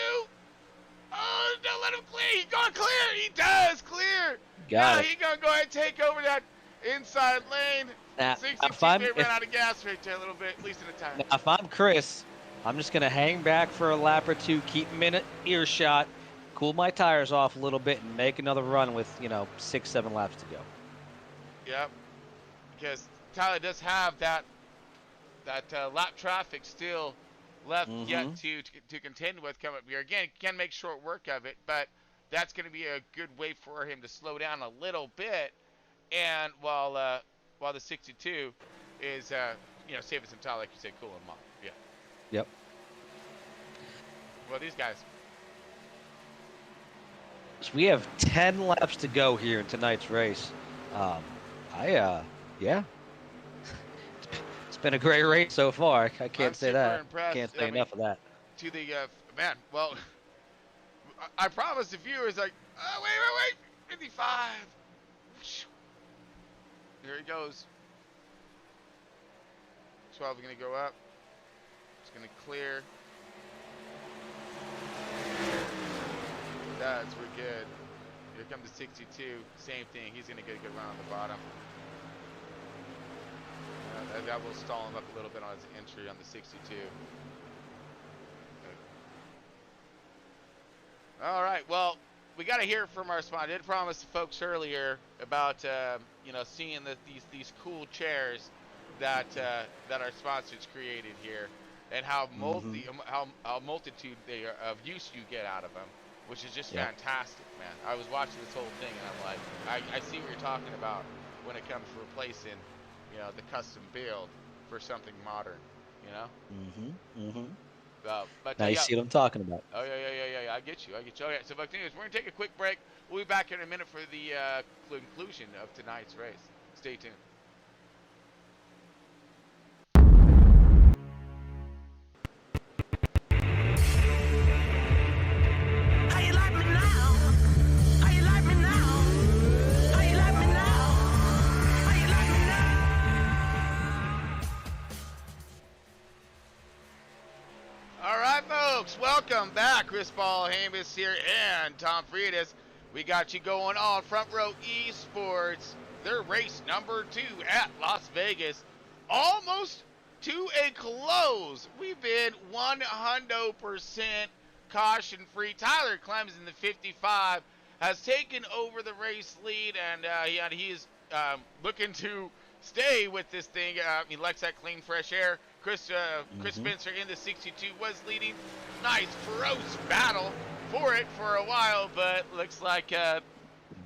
Oh, don't let him clear. He's going to clear. He does clear. Got now it. he's going to go ahead and take over that inside lane. Now, 62 if ran out of gas right there a little bit, at least in the time. Now, if I'm Chris, I'm just going to hang back for a lap or two, keep him in earshot, cool my tires off a little bit, and make another run with, 6-7 laps to go. Yep. Because Tyler does have that lap traffic still left yet to contend with coming up here. Again, can make short work of it, but that's going to be a good way for him to slow down a little bit, and while the 62 is saving some time, like you said, cooling him off. Yeah. Yep. Well, these guys. So we have 10 laps to go here in tonight's race. Yeah. It's been a great race so far. I can't I'm say super that. impressed. Can't I say mean, enough of that. To the man. Well, I promised the viewers, like, oh, wait, 55. Here he goes. 12 is gonna go up. It's gonna clear. That's we're good. Here comes the 62. Same thing. He's gonna get a good run on the bottom. That will stall him up a little bit on his entry on the 62. All right. Well, we got to hear from our sponsor. I did promise the folks earlier about seeing these cool chairs that our sponsors created here, and how how multitude of use you get out of them, which is just fantastic, man. I was watching this whole thing and I'm like, I see what you're talking about when it comes to replacing the custom build for something modern, But Now you see what I'm talking about. Oh yeah. I get you. Okay, so but anyways, we're gonna take a quick break. We'll be back in a minute for the conclusion of tonight's race. Stay tuned. How you like me now? How you like me now? How you like me now? How you like me now? All right, folks, welcome back. Chris Paul Hamus here and Tom Friedis. We got you going on Front Row Esports. Their race number 2 at Las Vegas. Almost to a close. We've been 100% caution-free. Tyler Clemens in the 55 has taken over the race lead, and he is looking to stay with this thing. He likes that clean, fresh air. Chris Spencer in the 62 was leading. Nice, ferocious battle for it for a while, but looks like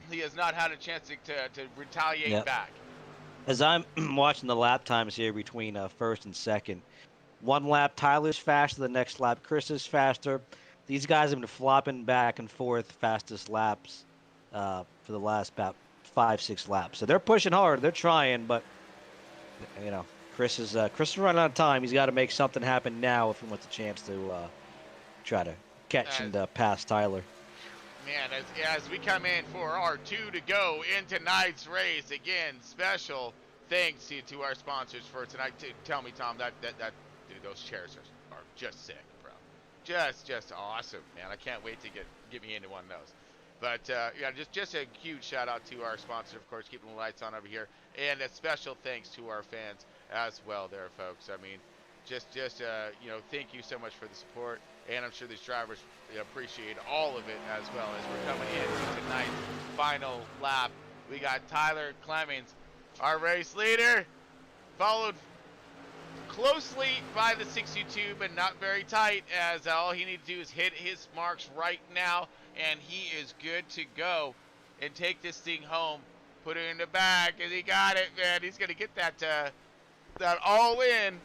he has not had a chance to retaliate back. As I'm watching the lap times here between first and second, one lap Tyler's faster, the next lap Chris is faster. These guys have been flopping back and forth fastest laps for the last about 5-6 laps. So they're pushing hard, they're trying, but Chris is running out of time. He's got to make something happen now if he wants a chance to try to catch and pass Tyler. Man, as we come in for our 2 to go in tonight's race, again, special thanks to our sponsors for tonight. Tell me, Tom, that dude, those chairs are just sick, bro. Just awesome, man. I can't wait to get me into one of those. But yeah, just a huge shout out to our sponsor, of course, keeping the lights on over here, and a special thanks to our fans as well, there, folks. I mean, just you know, thank you so much for the support, and I'm sure these drivers appreciate all of it as well. As we're coming into tonight's final lap, we got Tyler Clemens, our race leader, followed closely by the 62, but not very tight, as all he needs to do is hit his marks right now, and he is good to go and take this thing home, put it in the bag, and he got it, man. He's going to get that all in,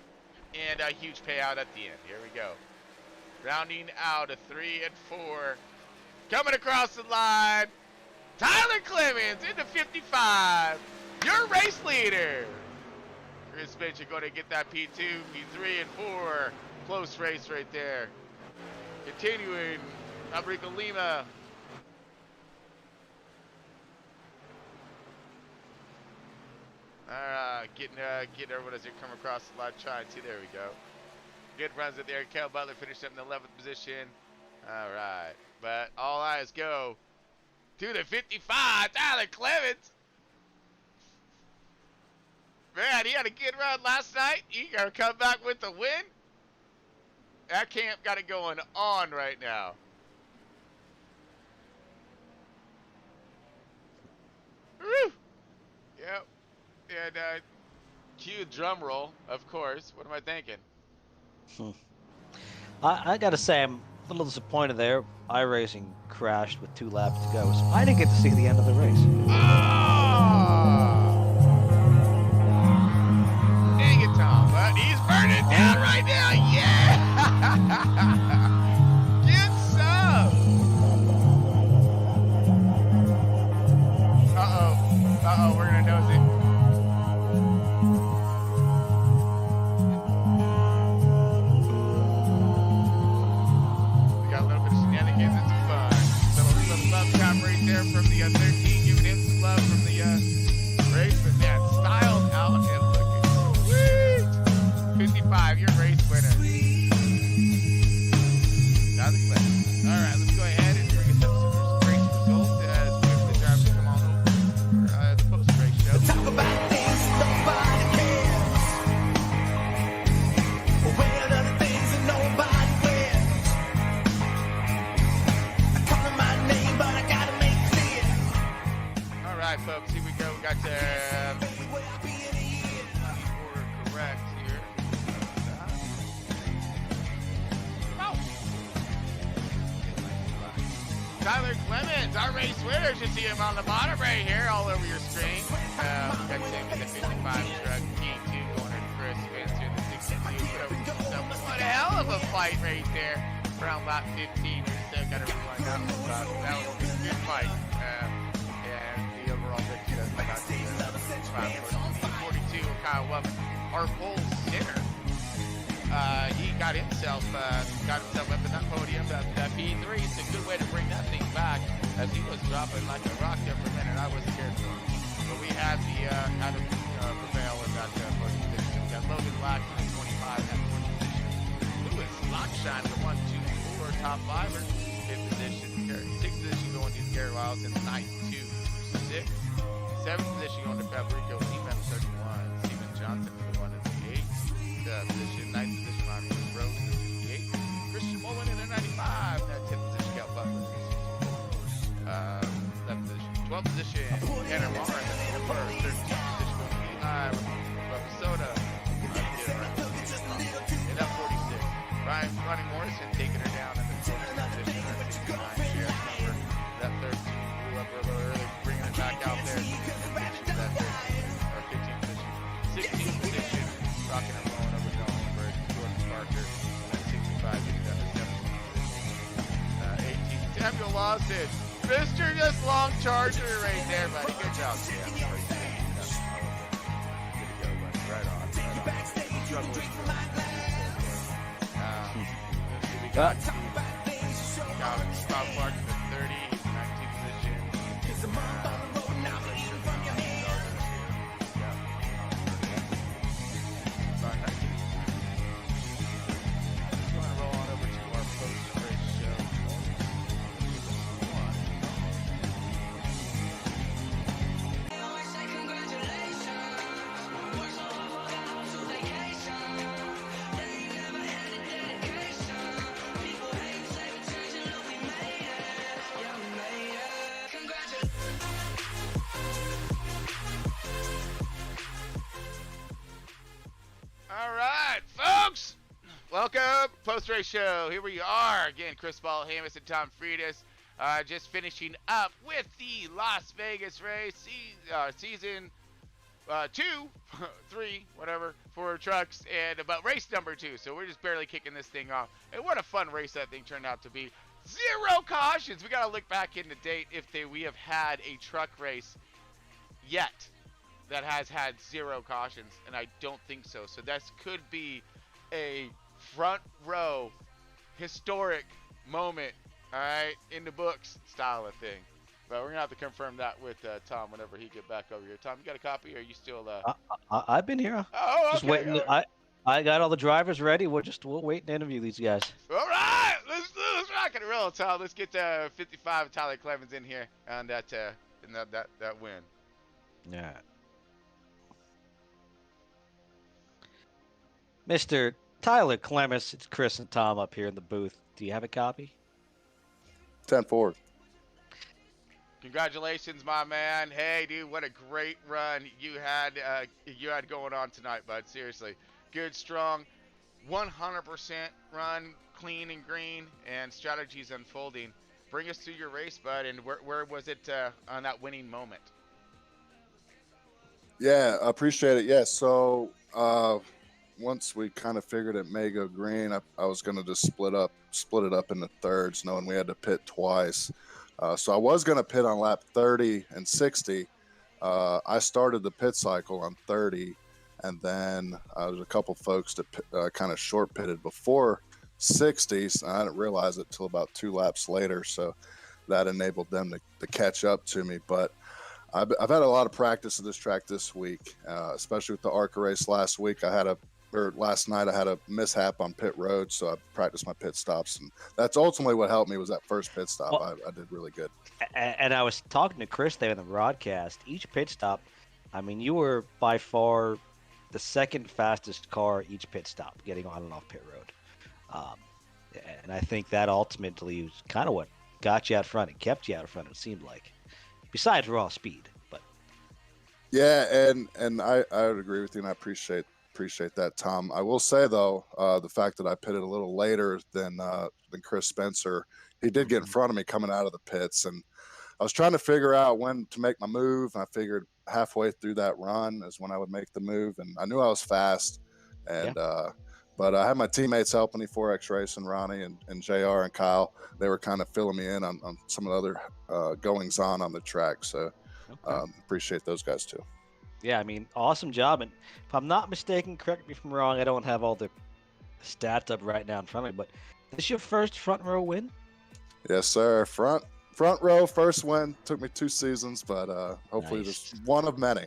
and a huge payout at the end. Here we go. Rounding out a 3 and 4. Coming across the line, Tyler Clemens into 55, your race leader. Chris Finch are going to get that P2, P3, and 4. Close race right there. Continuing, Abrico Lima. Getting everyone as they come across the line. Try and see. There we go. Good runs in there. Cal Butler finished up in the 11th position. All right. But all eyes go to the 55. Tyler Clemens. Man, he had a good run last night. He got to come back with the win. That camp got it going on right now. Woo! Yep. And cue drum roll, of course. What am I thinking? I gotta say, I'm a little disappointed there. iRacing crashed with 2 laps to go, so I didn't get to see the end of the race. Dang it, Tom. But he's burning down right now. Yeah! Get some! Uh-oh, we're gonna nose it. We got a little bit of shenanigans and some fun. Little love tap right there from the 13, giving him some love from the race, but man, styled out and looking sweet. 55, your race winner. Tyler Clemens. All right, let's go ahead and bring us up some race results as we have the drivers come on over for the post-race show. Talk about things nobody cares. Well, other things that nobody wears. I call him my name, but I gotta make clear. All right, folks, here we go. We got Baby, where I be in a year. order correct here. Tyler Clemens, our race winner. You see him on the bottom right here, all over your screen. Got him in the 55 truck, P2 going to Chris Finch in the 62. So what a hell of a fight right there. Around lap 15 or so, got to rewind out. That was a good fight. And the overall victory doesn't come out to 42, Kyle Wubman, our pole center. He got himself up in that podium, that P3. It's a good way to bring that thing back, as he was dropping like a rock there for a minute. I wasn't scared for him, but we had to prevail in that first position. We got Logan Lack in the 25 at 4th position. Lewis Lockshine, the 1, 2, 4 top 5er, 5th position. 6th position going to Gary Wiles in the 9, 2, 6. 7th position going to Fabrico Lima in the 31. Steven Johnson in the 1 and the 8th position. 9th position Ronnie Rose in the 58. Christian Mullen in the 95. That 10th position got Butler. 11th position. 12th position Tanner Marr in the 4. 13th position going to Eli Soda. In that 46. Ronnie Morrison taking her down in the 14th position. That 13 blew up a little early, bringing it back out there. That 15th position. 16th position, rocking and rolling over Goldenberg, Jordan Parker. And then 65, getting down to 17th position. 18th, Samuel Lawson. Mr. Just Long Charger right there, buddy. Good job, Sam. Good to go, buddy. Right on. Struggling. We got Scott Clark in the 30, 19th position. welcome. Post-race show. Here we are. Again, Chris Ball, Hamas, and Tom Friedis. Just finishing up with the Las Vegas race season 2, 3, whatever, for trucks, and about race number 2. So we're just barely kicking this thing off. And what a fun race that thing turned out to be. 0 cautions. We got to look back in the date if we have had a truck race yet that has had 0 cautions, and I don't think so. So this could be a front row historic moment, all right, in the books style of thing. But we're gonna have to confirm that with Tom whenever he get back over here. Tom, you got a copy, or are you still? I've been here. Oh, okay. Just waiting. I got all the drivers ready. We'll wait and interview these guys. All right, let's rock and roll, Tom. Let's get 55 Tyler Clemens in here on that win. Yeah. Mr. Tyler Clemens, it's Chris and Tom up here in the booth. Do you have a copy? 10-4. Congratulations, my man. Hey, dude, what a great run you had going on tonight, bud. Seriously. Good, strong, 100% run, clean and green, and strategies unfolding. Bring us through your race, bud, and where was it on that winning moment? Yeah, I appreciate it. Yeah, so once we kind of figured it may go green, I was going to just split it up into thirds, knowing we had to pit twice. So I was going to pit on lap 30 and 60. I started the pit cycle on 30, and then there's a couple folks that kind of short pitted before 60. So I didn't realize it till about 2 laps later. So that enabled them to catch up to me. But I've had a lot of practice at this track this week, especially with the ARCA race last week. Last night I had a mishap on pit road, so I practiced my pit stops, and that's ultimately what helped me was that first pit stop. Well, I did really good. And I was talking to Chris there in the broadcast. Each pit stop, I mean, you were by far the second fastest car each pit stop, getting on and off pit road. And I think that ultimately was kind of what got you out front and kept you out front, it seemed like. Besides raw speed, but yeah, and I would agree with you, and I appreciate that, Tom. I will say though, the fact that I pitted a little later than Chris Spencer, he did get in front of me coming out of the pits, and I was trying to figure out when to make my move. And I figured halfway through that run is when I would make the move, and I knew I was fast, and but I had my teammates helping me, 4X Racing, Ronnie and JR and Kyle. They were kind of filling me in on some of the other goings on the track. So appreciate those guys too. Yeah, I mean, awesome job. And if I'm not mistaken, correct me if I'm wrong, I don't have all the stats up right now in front of me, but this is your first front row win? Yes, sir. Front row, first win. Took me 2 seasons, but hopefully this one of many.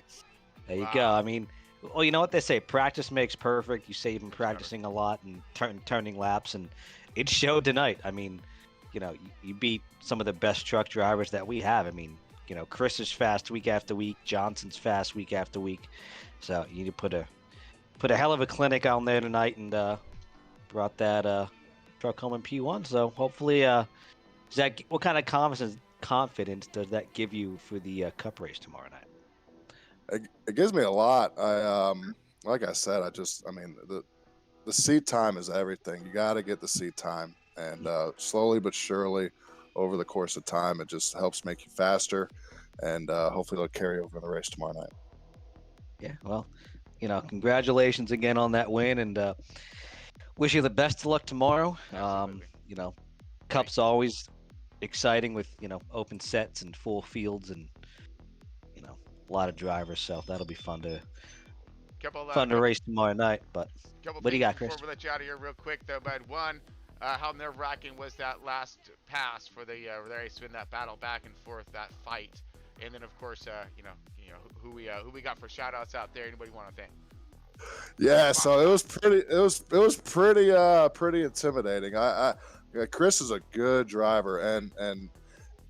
There you go. I mean, well, you know what they say, practice makes perfect. You say you've been practicing a lot and turning laps, and it showed tonight. I mean, you know, you beat some of the best truck drivers that we have. I mean, you know, Chris is fast week after week. Johnson's fast week after week. So you need to put a hell of a clinic on there tonight, and brought that truck home in P1. So hopefully, what kind of confidence does that give you for the Cup race tomorrow night? It gives me a lot. Like I said, the seat time is everything. You got to get the seat time, and slowly but surely, over the course of time, it just helps make you faster, and hopefully it'll carry over in the race tomorrow night. Yeah, well, you know, congratulations again on that win, and wish you the best of luck tomorrow. You know, Cup's always exciting with, you know, open sets and full fields, and you know, a lot of drivers, so that'll be fun to race tomorrow night. But what do you got, Chris? Before we let you out of here real quick though, bud, one, how nerve-wracking was that last pass for the race, in that battle back and forth, that fight, and then of course, you know who we got for shout-outs out there. Anybody want to thank? Yeah, so it was pretty intimidating. Chris is a good driver, and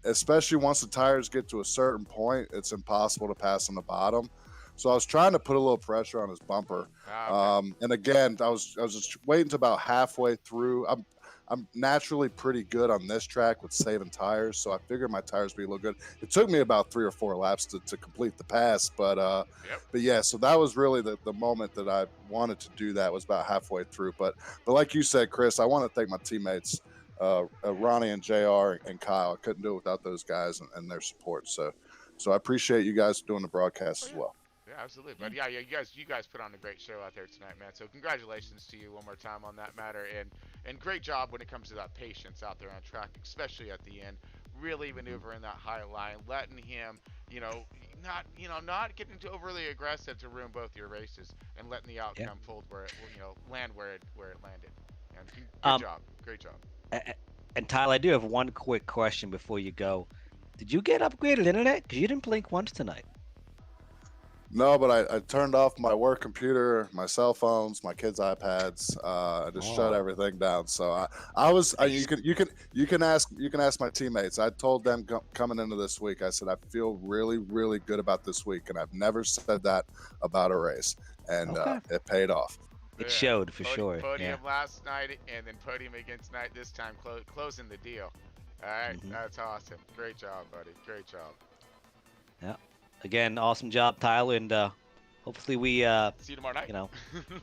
especially once the tires get to a certain point, it's impossible to pass on the bottom. So I was trying to put a little pressure on his bumper. And again, I was just waiting to about halfway through. I'm naturally pretty good on this track with saving tires, so I figured my tires would be a little good. It took me about 3 or 4 laps to complete the pass, Yep. but yeah, so that was really the moment that I wanted to do that was about halfway through. But like you said, Chris, I want to thank my teammates, Ronnie and Jr. and Kyle. I couldn't do it without those guys and their support. So I appreciate you guys doing the broadcast Oh as yeah. well. Yeah, absolutely. But yeah, you guys put on a great show out there tonight, man. So congratulations to you one more time on that matter, and great job when it comes to that patience out there on track, especially at the end. Really maneuvering that high line, letting him, not getting too overly aggressive to ruin both your races, and letting the Yeah. outcome fold land where it landed. And good Um, job, great job. a- a- and Tyler, I do have one quick question before you go. Did you get upgraded internet? Because you didn't blink once tonight. No, but I turned off my work computer, my cell phones, my kids' iPads. I just shut Oh, everything down. So I was nice. you can ask my teammates. I told them coming into this week. I said I feel really really good about this week, and I've never said that about a race, and Okay. it paid off. It Yeah. showed for sure. Podium Yeah. last night, and then podium again tonight. This time closing the deal. All right, Hmm. that's awesome. Great job, buddy. Great job. Yeah. Again, awesome job, Tyler, and hopefully we See you tomorrow night.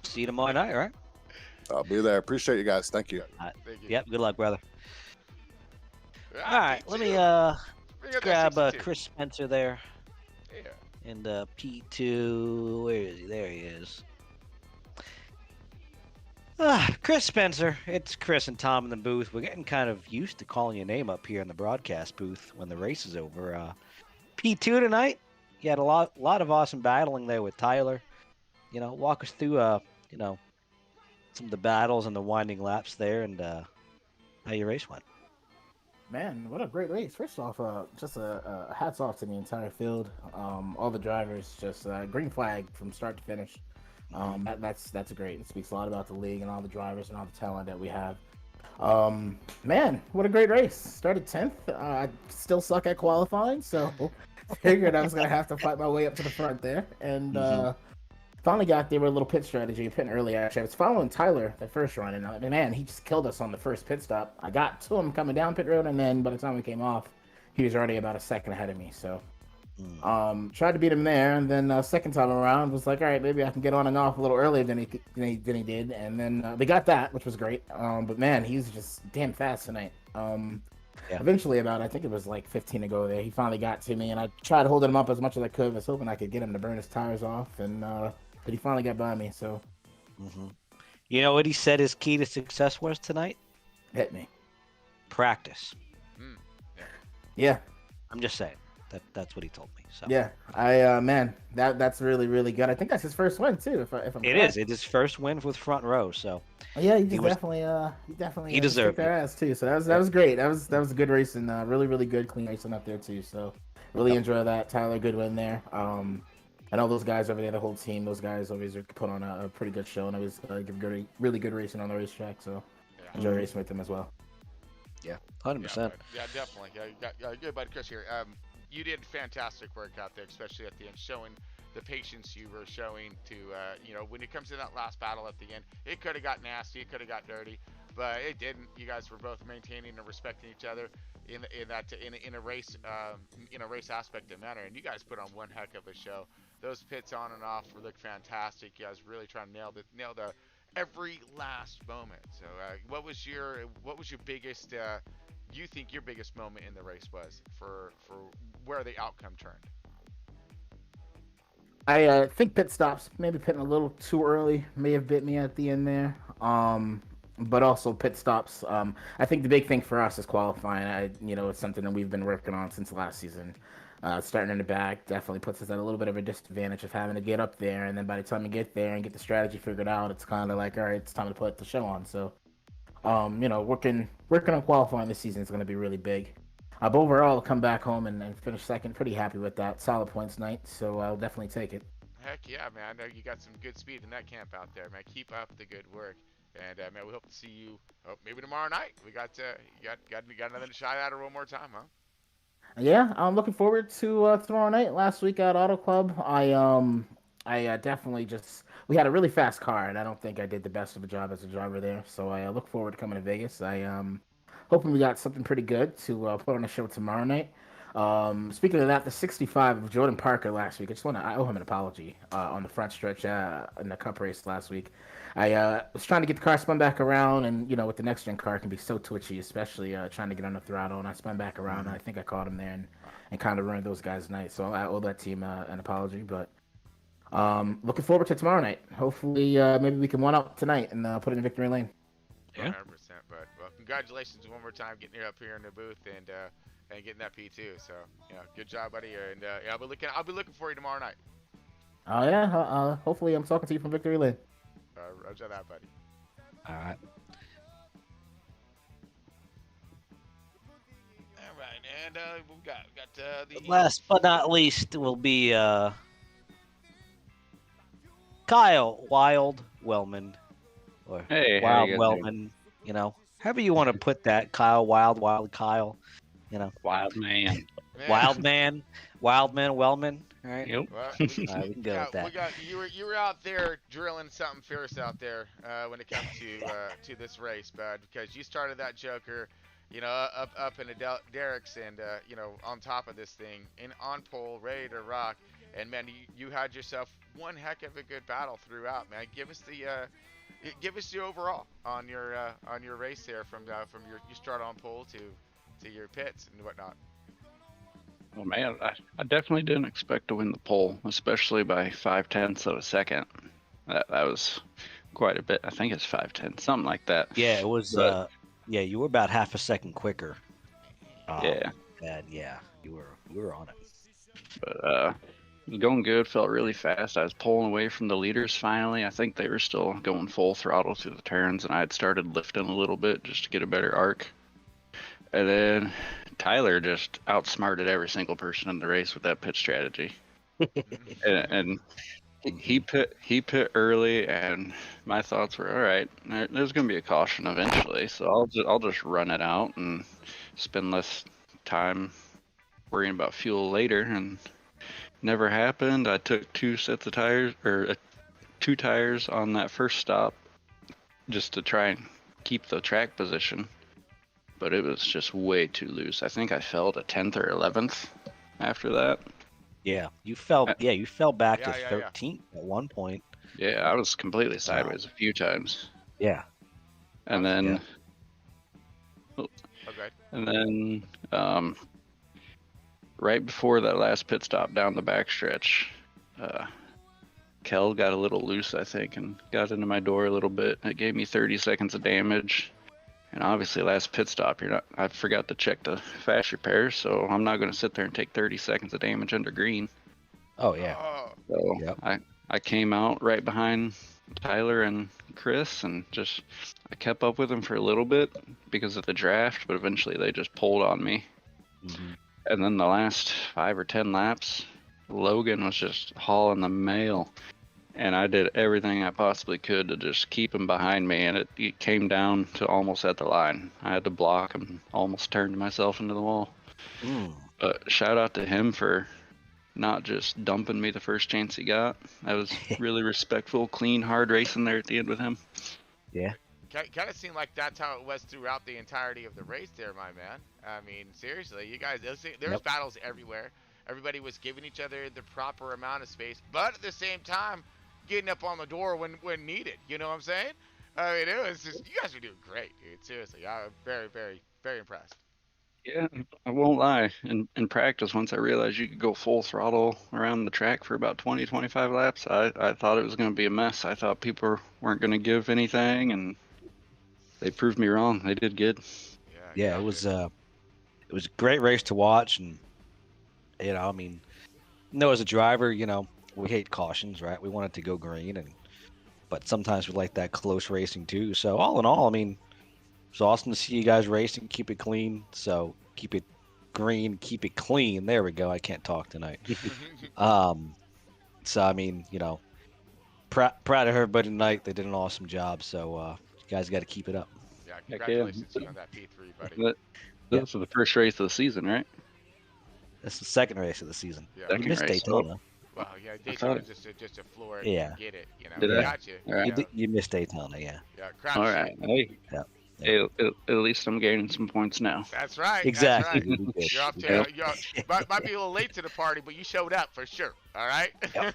see you tomorrow night. All right. I'll be there. Appreciate you guys. Thank you. Thank you. Yep. Good luck, brother. Ah, All right. Let me P2. Bring up that grab 62. Chris Spencer there, Yeah. and P2. Where is he? There he is. Chris Spencer. It's Chris and Tom in the booth. We're getting kind of used to calling your name up here in the broadcast booth when the race is over. P2 tonight. You had a lot of awesome battling there with Tyler. Walk us through some of the battles and the winding laps there, and how your race went. Man, what a great race! First off, just a hats off to the entire field, all the drivers, just green flag from start to finish. That's great. It speaks a lot about the league and all the drivers and all the talent that we have. Man, what a great race! Started 10th. I still suck at qualifying, so figured I was gonna have to fight my way up to the front there, and finally got there with a little pit strategy, pitting early. Actually, I was following Tyler the first run, and man, he just killed us on the first pit stop. I got to him coming down pit road, and then by the time we came off, he was already about a second ahead of me. So, tried to beat him there, and then second time around was like, all right, maybe I can get on and off a little earlier than he did, and then we got that, which was great. But man, he's just damn fast tonight. Yeah. Eventually, I think it was like 15 to go there, he finally got to me, and I tried holding him up as much as I could. I was hoping I could get him to burn his tires off, and but he finally got by me, so You know what he said his key to success was tonight? hit me. Practice. Yeah, I'm just saying. That's what he told me. So yeah. Man, that's really really good. I think that's his first win too. If I'm it correct. is. It's his first win with front row. So Yeah, He was- he definitely he deserved kicked our ass too. So that was great. That was a good race, and really really good clean racing up there too. So really enjoy that. Tyler, good win there. I know those guys over there, the whole team. Those guys always put on a pretty good show, and it was really good racing on the racetrack. So enjoy racing with them as well. 100%. Yeah, definitely. Yeah, you got good buddy Chris here. You did fantastic work out there, especially at the end, showing the patience you were showing to, when it comes to that last battle at the end. It could have got nasty, it could have got dirty, but it didn't. You guys were both maintaining and respecting each other in a race aspect and manner, and you guys put on one heck of a show. Those pits on and off looked fantastic. You guys really trying to nail the every last moment. So, what was your biggest? You think your biggest moment in the race was for where the outcome turned? I think pit stops, maybe pitting a little too early, may have bit me at the end there. But also pit stops. I think the big thing for us is qualifying. It's something that we've been working on since last season. Starting in the back definitely puts us at a little bit of a disadvantage of having to get up there, and then by the time you get there and get the strategy figured out, it's kind of like, all right, it's time to put the show on. So, working on qualifying this season is going to be really big. But overall, come back home and finish second. Pretty happy with that. Solid points night, so I'll definitely take it. Heck yeah, man! I know you got some good speed in that camp out there, man. Keep up the good work, and man, we hope to see you maybe tomorrow night. We got another shot at her one more time, huh? Yeah, I'm looking forward to tomorrow night. Last week at Auto Club, I I definitely we had a really fast car, and I don't think I did the best of a job as a driver there. So I look forward to coming to Vegas. I hoping we got something pretty good to put on a show tomorrow night. Speaking of that, the 65 of Jordan Parker last week. I owe him an apology on the front stretch in the Cup race last week. I was trying to get the car spun back around, and with the next gen car it can be so twitchy, especially trying to get on the throttle. And I spun back around, and I think I caught him there and kind of ruined those guys' night. So I owe that team an apology, but. Looking forward to tomorrow night. Hopefully, maybe we can one up tonight and put it in victory lane. Yeah. 100%. But well, congratulations one more time getting you up here in the booth and getting that P2. So good job, buddy. And I'll be looking for you tomorrow night. Oh yeah. Hopefully, I'm talking to you from victory lane. Roger that, buddy. All right. All right, and we got the Last but not least will be Kyle Wild Wellman, or Hey, how Wild you guys Wellman. However you want to put that. Kyle Wild Kyle. Wild man. Wild man, Wellman. All right. Yep. Well, All right, we can go with that. we got you were out there drilling something fierce out there when it comes to this race, bud, because you started that Joker, up in the derricks and on top of this thing and on pole, ready to rock, and man, you had yourself one heck of a good battle throughout, man. Give us the overall on your race there from you start on pole to your pits and whatnot. Well, man, I definitely didn't expect to win the pole, especially by 0.5 of a second. That was quite a bit. I think it's 0.5, something like that. Yeah, it was. But- You were about half a second quicker. Yeah. And yeah, you were on it. But it was going good, felt really fast. I was pulling away from the leaders finally. I think they were still going full throttle through the turns, and I had started lifting a little bit just to get a better arc. And then Tyler just outsmarted every single person in the race with that pit strategy. and he pit early, and my thoughts were, all right, there's going to be a caution eventually, so I'll just run it out and spend less time worrying about fuel later. And never happened. I took two tires on that first stop just to try and keep the track position, but it was just way too loose. I think I fell to 10th or 11th after that. Yeah, you fell. You fell back to Yeah. 13th at one point. Yeah, I was completely sideways a few times. Yeah. And then Okay. And then right before that last pit stop down the backstretch, Kel got a little loose, I think, and got into my door a little bit. It gave me 30 seconds of damage. And obviously, last pit stop, I forgot to check the fast repairs, so I'm not going to sit there and take 30 seconds of damage under green. Oh yeah. Oh, So Yep. I came out right behind Tyler and Chris, and I kept up with them for a little bit because of the draft, but eventually they just pulled on me. Mm-hmm. And then the last 5 or 10 laps, Logan was just hauling the mail, and I did everything I possibly could to just keep him behind me, and it came down to almost at the line. I had to block and almost turned myself into the wall. But shout out to him for not just dumping me the first chance he got. That was really respectful, clean, hard racing there at the end with him. Yeah. kind of seemed like that's how it was throughout the entirety of the race there, my man. I mean, seriously, you guys, there's battles everywhere. Everybody was giving each other the proper amount of space, but at the same time, getting up on the door when needed. You know what I'm saying? I mean, it was just, you guys were doing great, dude. Seriously, I'm very, very, very impressed. Yeah, I won't lie. In practice, once I realized you could go full throttle around the track for about 20, 25 laps, I thought it was going to be a mess. I thought people weren't going to give anything, and they proved me wrong. They did good. Yeah, it was a great race to watch, and I mean, as a driver, we hate cautions, right? We want it to go green, but sometimes we like that close racing too. So all in all, I mean, it's awesome to see you guys racing. Keep it clean. So keep it green, keep it clean. There we go. I can't talk tonight. So I mean, proud of everybody tonight. They did an awesome job. So you guys got to keep it up. Yeah, congratulations to you on that P3, buddy. This is the first race of the season, right? That's the second race of the season. Yeah. We Second missed race. Daytona. Well, yeah, I thought. Daytona's just a floor it Yeah. and get it. You know, Did we I? Yeah. got you. All right. You know, You missed Daytona, yeah. yeah, All crapshoot. right. Hey, Yeah. Yeah. at least I'm gaining some points now. That's right. That's Exactly. right. We did. You're off We to did. might be a little late to the party, but you showed up for sure. All right. Yep.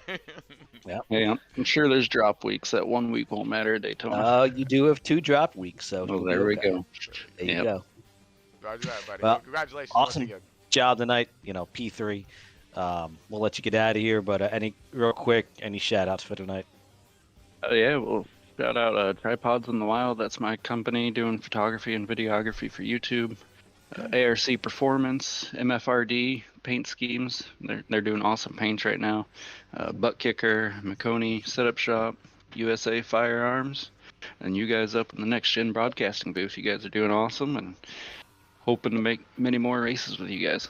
Yep. Hey, I'm sure there's drop weeks. That 1 week won't matter at Daytona. You do have 2 drop weeks, so Well, you'll be there we okay. go. There you Yep. go. Roger that, buddy. Well, Congratulations awesome. once again. Job tonight, P3. We'll let you get out of here, but any shout outs for tonight? Yeah, well, shout out Tripods in the Wild. That's my company doing photography and videography for YouTube. ARC Performance, MFRD, Paint Schemes. They're doing awesome paints right now. Butt Kicker, Maconi Setup Shop, USA Firearms, and you guys up in the Next Gen Broadcasting booth. You guys are doing awesome, and hoping to make many more races with you guys.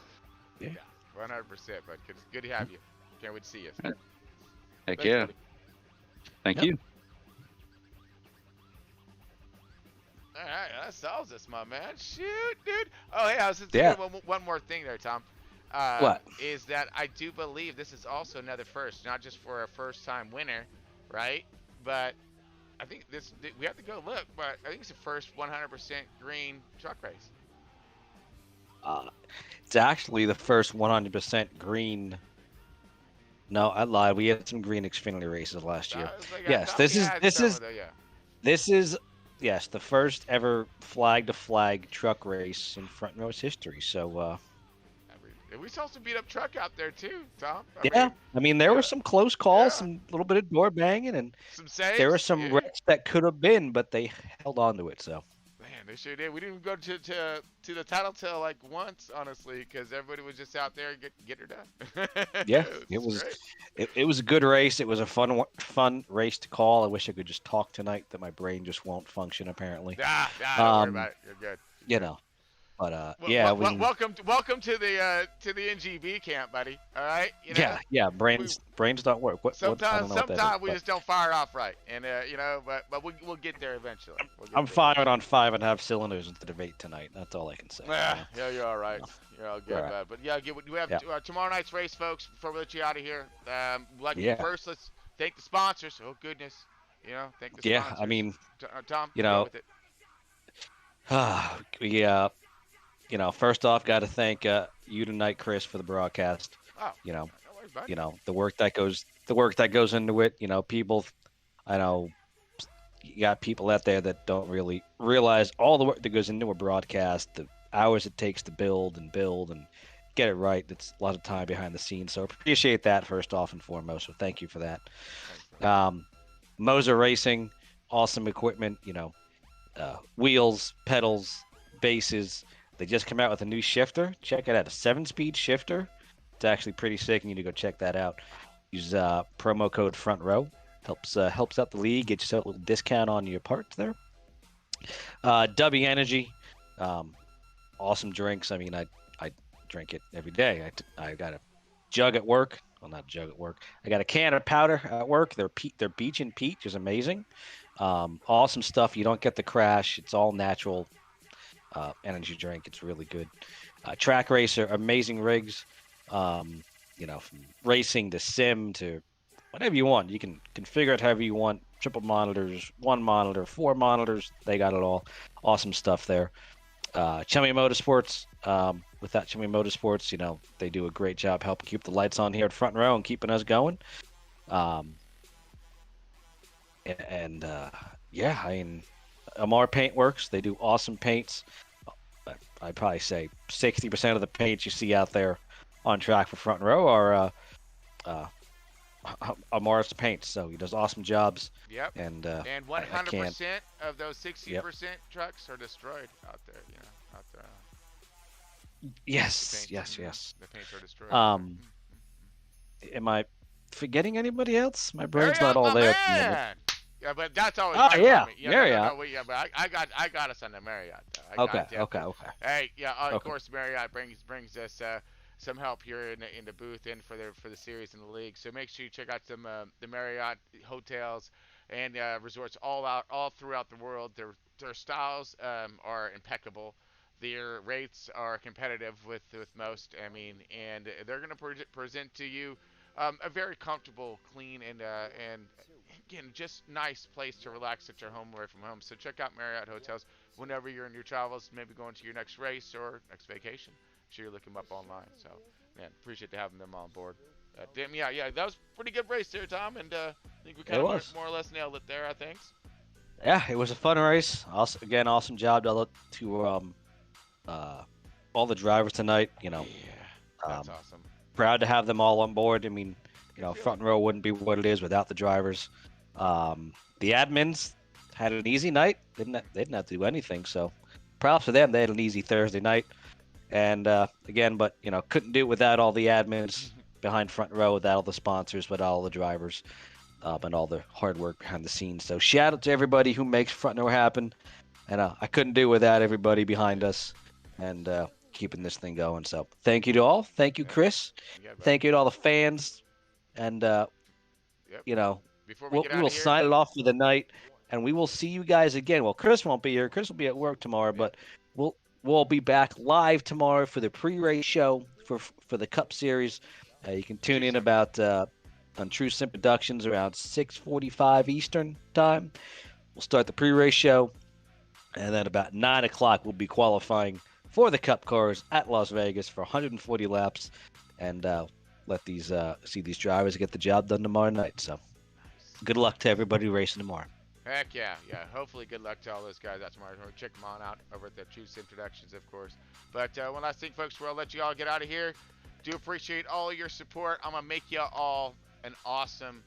100%, bud. Good to have you. Can't wait to see you. Heck Thanks, yeah. buddy. Thank Yep. you. All right, that solves this, my man. Shoot, dude. Oh, hey, I was just Yeah. thinking one more thing there, Tom. What? Is that I do believe this is also another first, not just for a first-time winner, right? But I think we have to go look, but I think it's the first 100% green truck race. It's actually the first 100% green. No, I lied. We had some green Xfinity races last year. I was like, I Yes, thought this we is had this some is of the- yeah. this is yes the first ever flag to flag truck race in Front Row's history. So We saw some beat up truck out there too, Tom. I mean there yeah. were some close calls, Yeah. some little bit of door banging, and Some saves. there were some yeah. wrecks that could have been, but they held on to it. So Man, they sure did. We didn't even go to the title till like once, honestly, because everybody was just out there get her done. yeah, it was great. it was a good race. It was a fun race to call. I wish I could just talk tonight, that my brain just won't function apparently. Don't worry about it. You're good. But yeah, welcome to the NGB camp, buddy. All right. yeah. Brains don't work. I don't Sometimes know what that is, we but just don't fire off right, and but we'll get there eventually. I'm firing on 5.5 cylinders into the debate tonight. That's all I can say. Yeah, you're all right. You're all good, All right. bud. But yeah, we have tomorrow night's race, folks. Before we let you out of here, first let's thank the sponsors. Oh goodness, thank the sponsors. Yeah, I mean, Tom, you go know, with it. we first off, got to thank you tonight, Chris, for the broadcast. Oh, You know, no worries, bud. the work that goes into it. People, I know, you got people out there that don't really realize all the work that goes into a broadcast, the hours it takes to build and get it right. It's a lot of time behind the scenes. So appreciate that first off and foremost. So thank you for that. Moser Racing, awesome equipment. Wheels, pedals, bases. They just come out with a new shifter. Check it out, a 7-speed shifter. It's actually pretty sick. You need to go check that out. Use promo code Front Row. Helps out the league. Get yourself a little discount on your parts there. W Energy, awesome drinks. I mean, I drink it every day. I got a jug at work. Well, not jug at work. I got a can of powder at work. They're Beach and Peach is amazing. Awesome stuff. You don't get the crash. It's all natural energy drink. It's really good. Track Racer, amazing rigs. From racing to sim to whatever you want. You can configure it however you want. Triple monitors, 1 monitor, 4 monitors. They got it all. Awesome stuff there. Chummy Motorsports. With that Chummy Motorsports, they do a great job helping keep the lights on here at Front Row and keeping us going. Yeah, I mean, Amar Paintworks, they do awesome paints. I'd probably say 60% of the paints you see out there on track for Front Row are Amar's paints. So he does awesome jobs. Yep. And 100% of those 60% trucks are destroyed out there. Out there. Yes. The paints are destroyed. Am I forgetting anybody else? My brain's Marriott, not all my there. man! Yeah, but that's always Oh, my yeah, comment. Marriott. But I got us on the Marriott. Okay. Hey, yeah, of Okay. course Marriott brings us some help here in the booth and for the series in the league. So make sure you check out some the Marriott hotels and resorts all throughout the world. Their styles are impeccable. Their rates are competitive with most. I mean, and they're going to present to you a very comfortable, clean, and again, just nice place to relax at your home away from home. So check out Marriott Hotels whenever you're in your travels, maybe going to your next race or next vacation. Sure, you're looking them up online. So, man, appreciate having them on board. Damn, yeah, that was a pretty good race there, Tom, and I think we kind of more or less nailed it there. I think. Yeah, it was a fun race. Also, again, awesome job to all the drivers tonight. Yeah, that's awesome. Proud to have them all on board. I mean, front row wouldn't be what it is without the drivers. The admins had an easy night. They didn't have to do anything. So, props to them. They had an easy Thursday night. And again, but couldn't do it without all the admins behind front row, without all the sponsors, without all the drivers, and all the hard work behind the scenes. So shout out to everybody who makes front row happen. And I couldn't do it without everybody behind us and keeping this thing going. So thank you to all. Thank you, Chris. Thank you to all the fans. And we will sign it off for the night, and we will see you guys again. Well, Chris won't be here. Chris will be at work tomorrow, but we'll be back live tomorrow for the pre-race show for the Cup Series. You can tune in on True Sim Productions around 6:45 Eastern time. We'll start the pre-race show, and then about 9 o'clock we'll be qualifying for the Cup cars at Las Vegas for 140 laps, and let these drivers get the job done tomorrow night. So good luck to everybody racing tomorrow. Heck yeah. Hopefully, good luck to all those guys out tomorrow. Check them on out over at the True Sim Productions, of course. But one last thing, folks, I'll let you all get out of here. Do appreciate all your support. I'm gonna make you all an awesome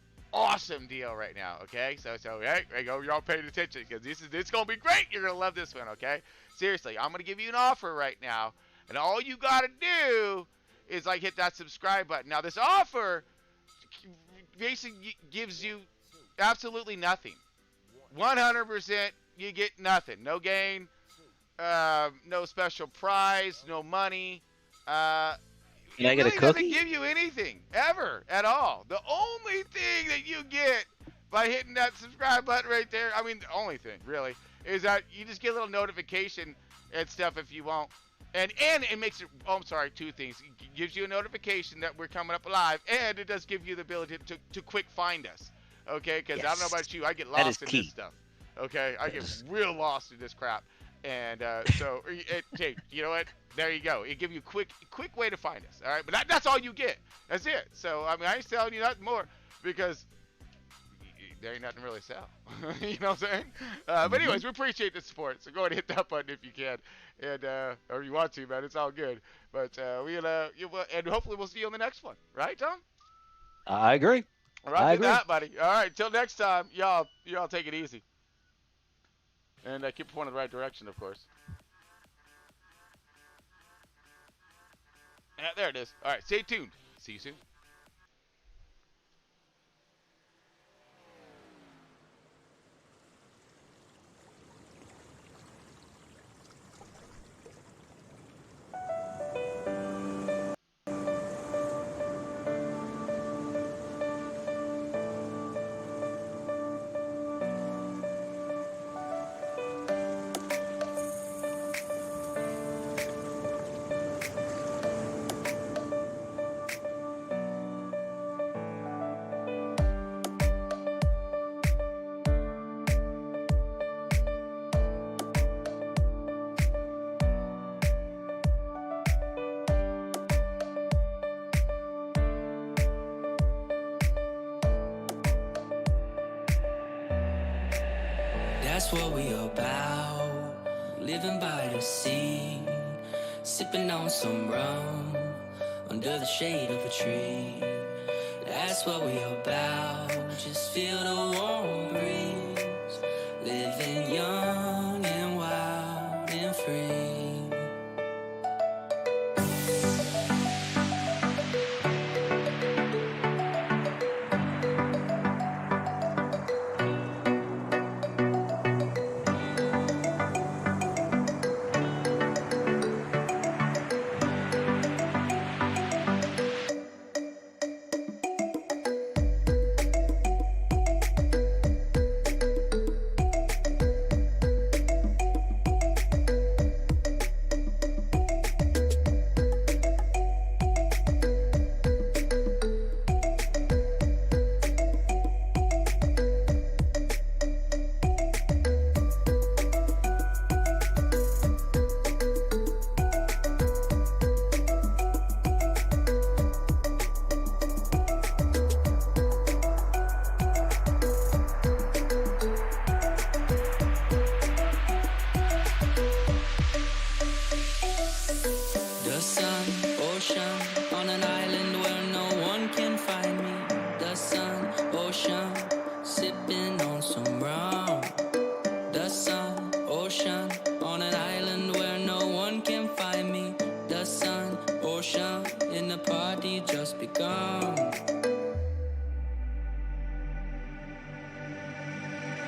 deal right now. Okay, so hey, there you go. You're all paying attention because it's gonna be great. You're gonna love this one. Okay, seriously, I'm gonna give you an offer right now, and all you gotta do is hit that subscribe button. Now, this offer basically gives you absolutely nothing. 100%, you get nothing. No gain, no special prize, no money. Can I get a cookie? Doesn't give you anything ever at all. The only thing that you get by hitting that subscribe button right there, I mean, the only thing really, is that you just get a little notification and stuff if you want. And it makes it, two things. It gives you a notification that we're coming up live, and it does give you the ability to quick find us. Okay, because I don't know about you, I get lost in this stuff. Okay, I get real lost in this crap. And hey, you know what? There you go. It gives you a quick way to find us. All right, but that's all you get. That's it. So I mean, I ain't telling you nothing more because there ain't nothing to really sell. You know what I'm saying? But anyways, we appreciate the support. So go ahead and hit that button if you can, and or you want to, man. It's all good. But and hopefully we'll see you on the next one. Right, Tom? I agree. All right, I agree. That, buddy. All right, till next time, y'all take it easy. And keep pointing in the right direction, of course. Yeah, there it is. All right, stay tuned. See you soon. That's what we about. Living by the sea, sipping on some rum under the shade of a tree. That's what we about. Just feel the warm breeze, living young and wild and free.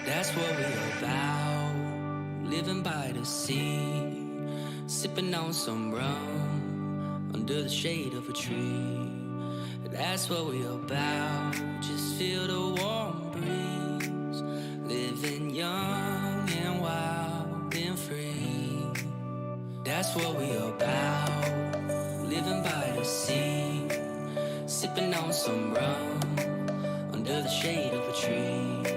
That's what we about. Living by the sea, sipping on some rum under the shade of a tree. That's what we about. Just feel the warm breeze, living young and wild and free. That's what we about. Living by the sea, sipping on some rum under the shade of a tree.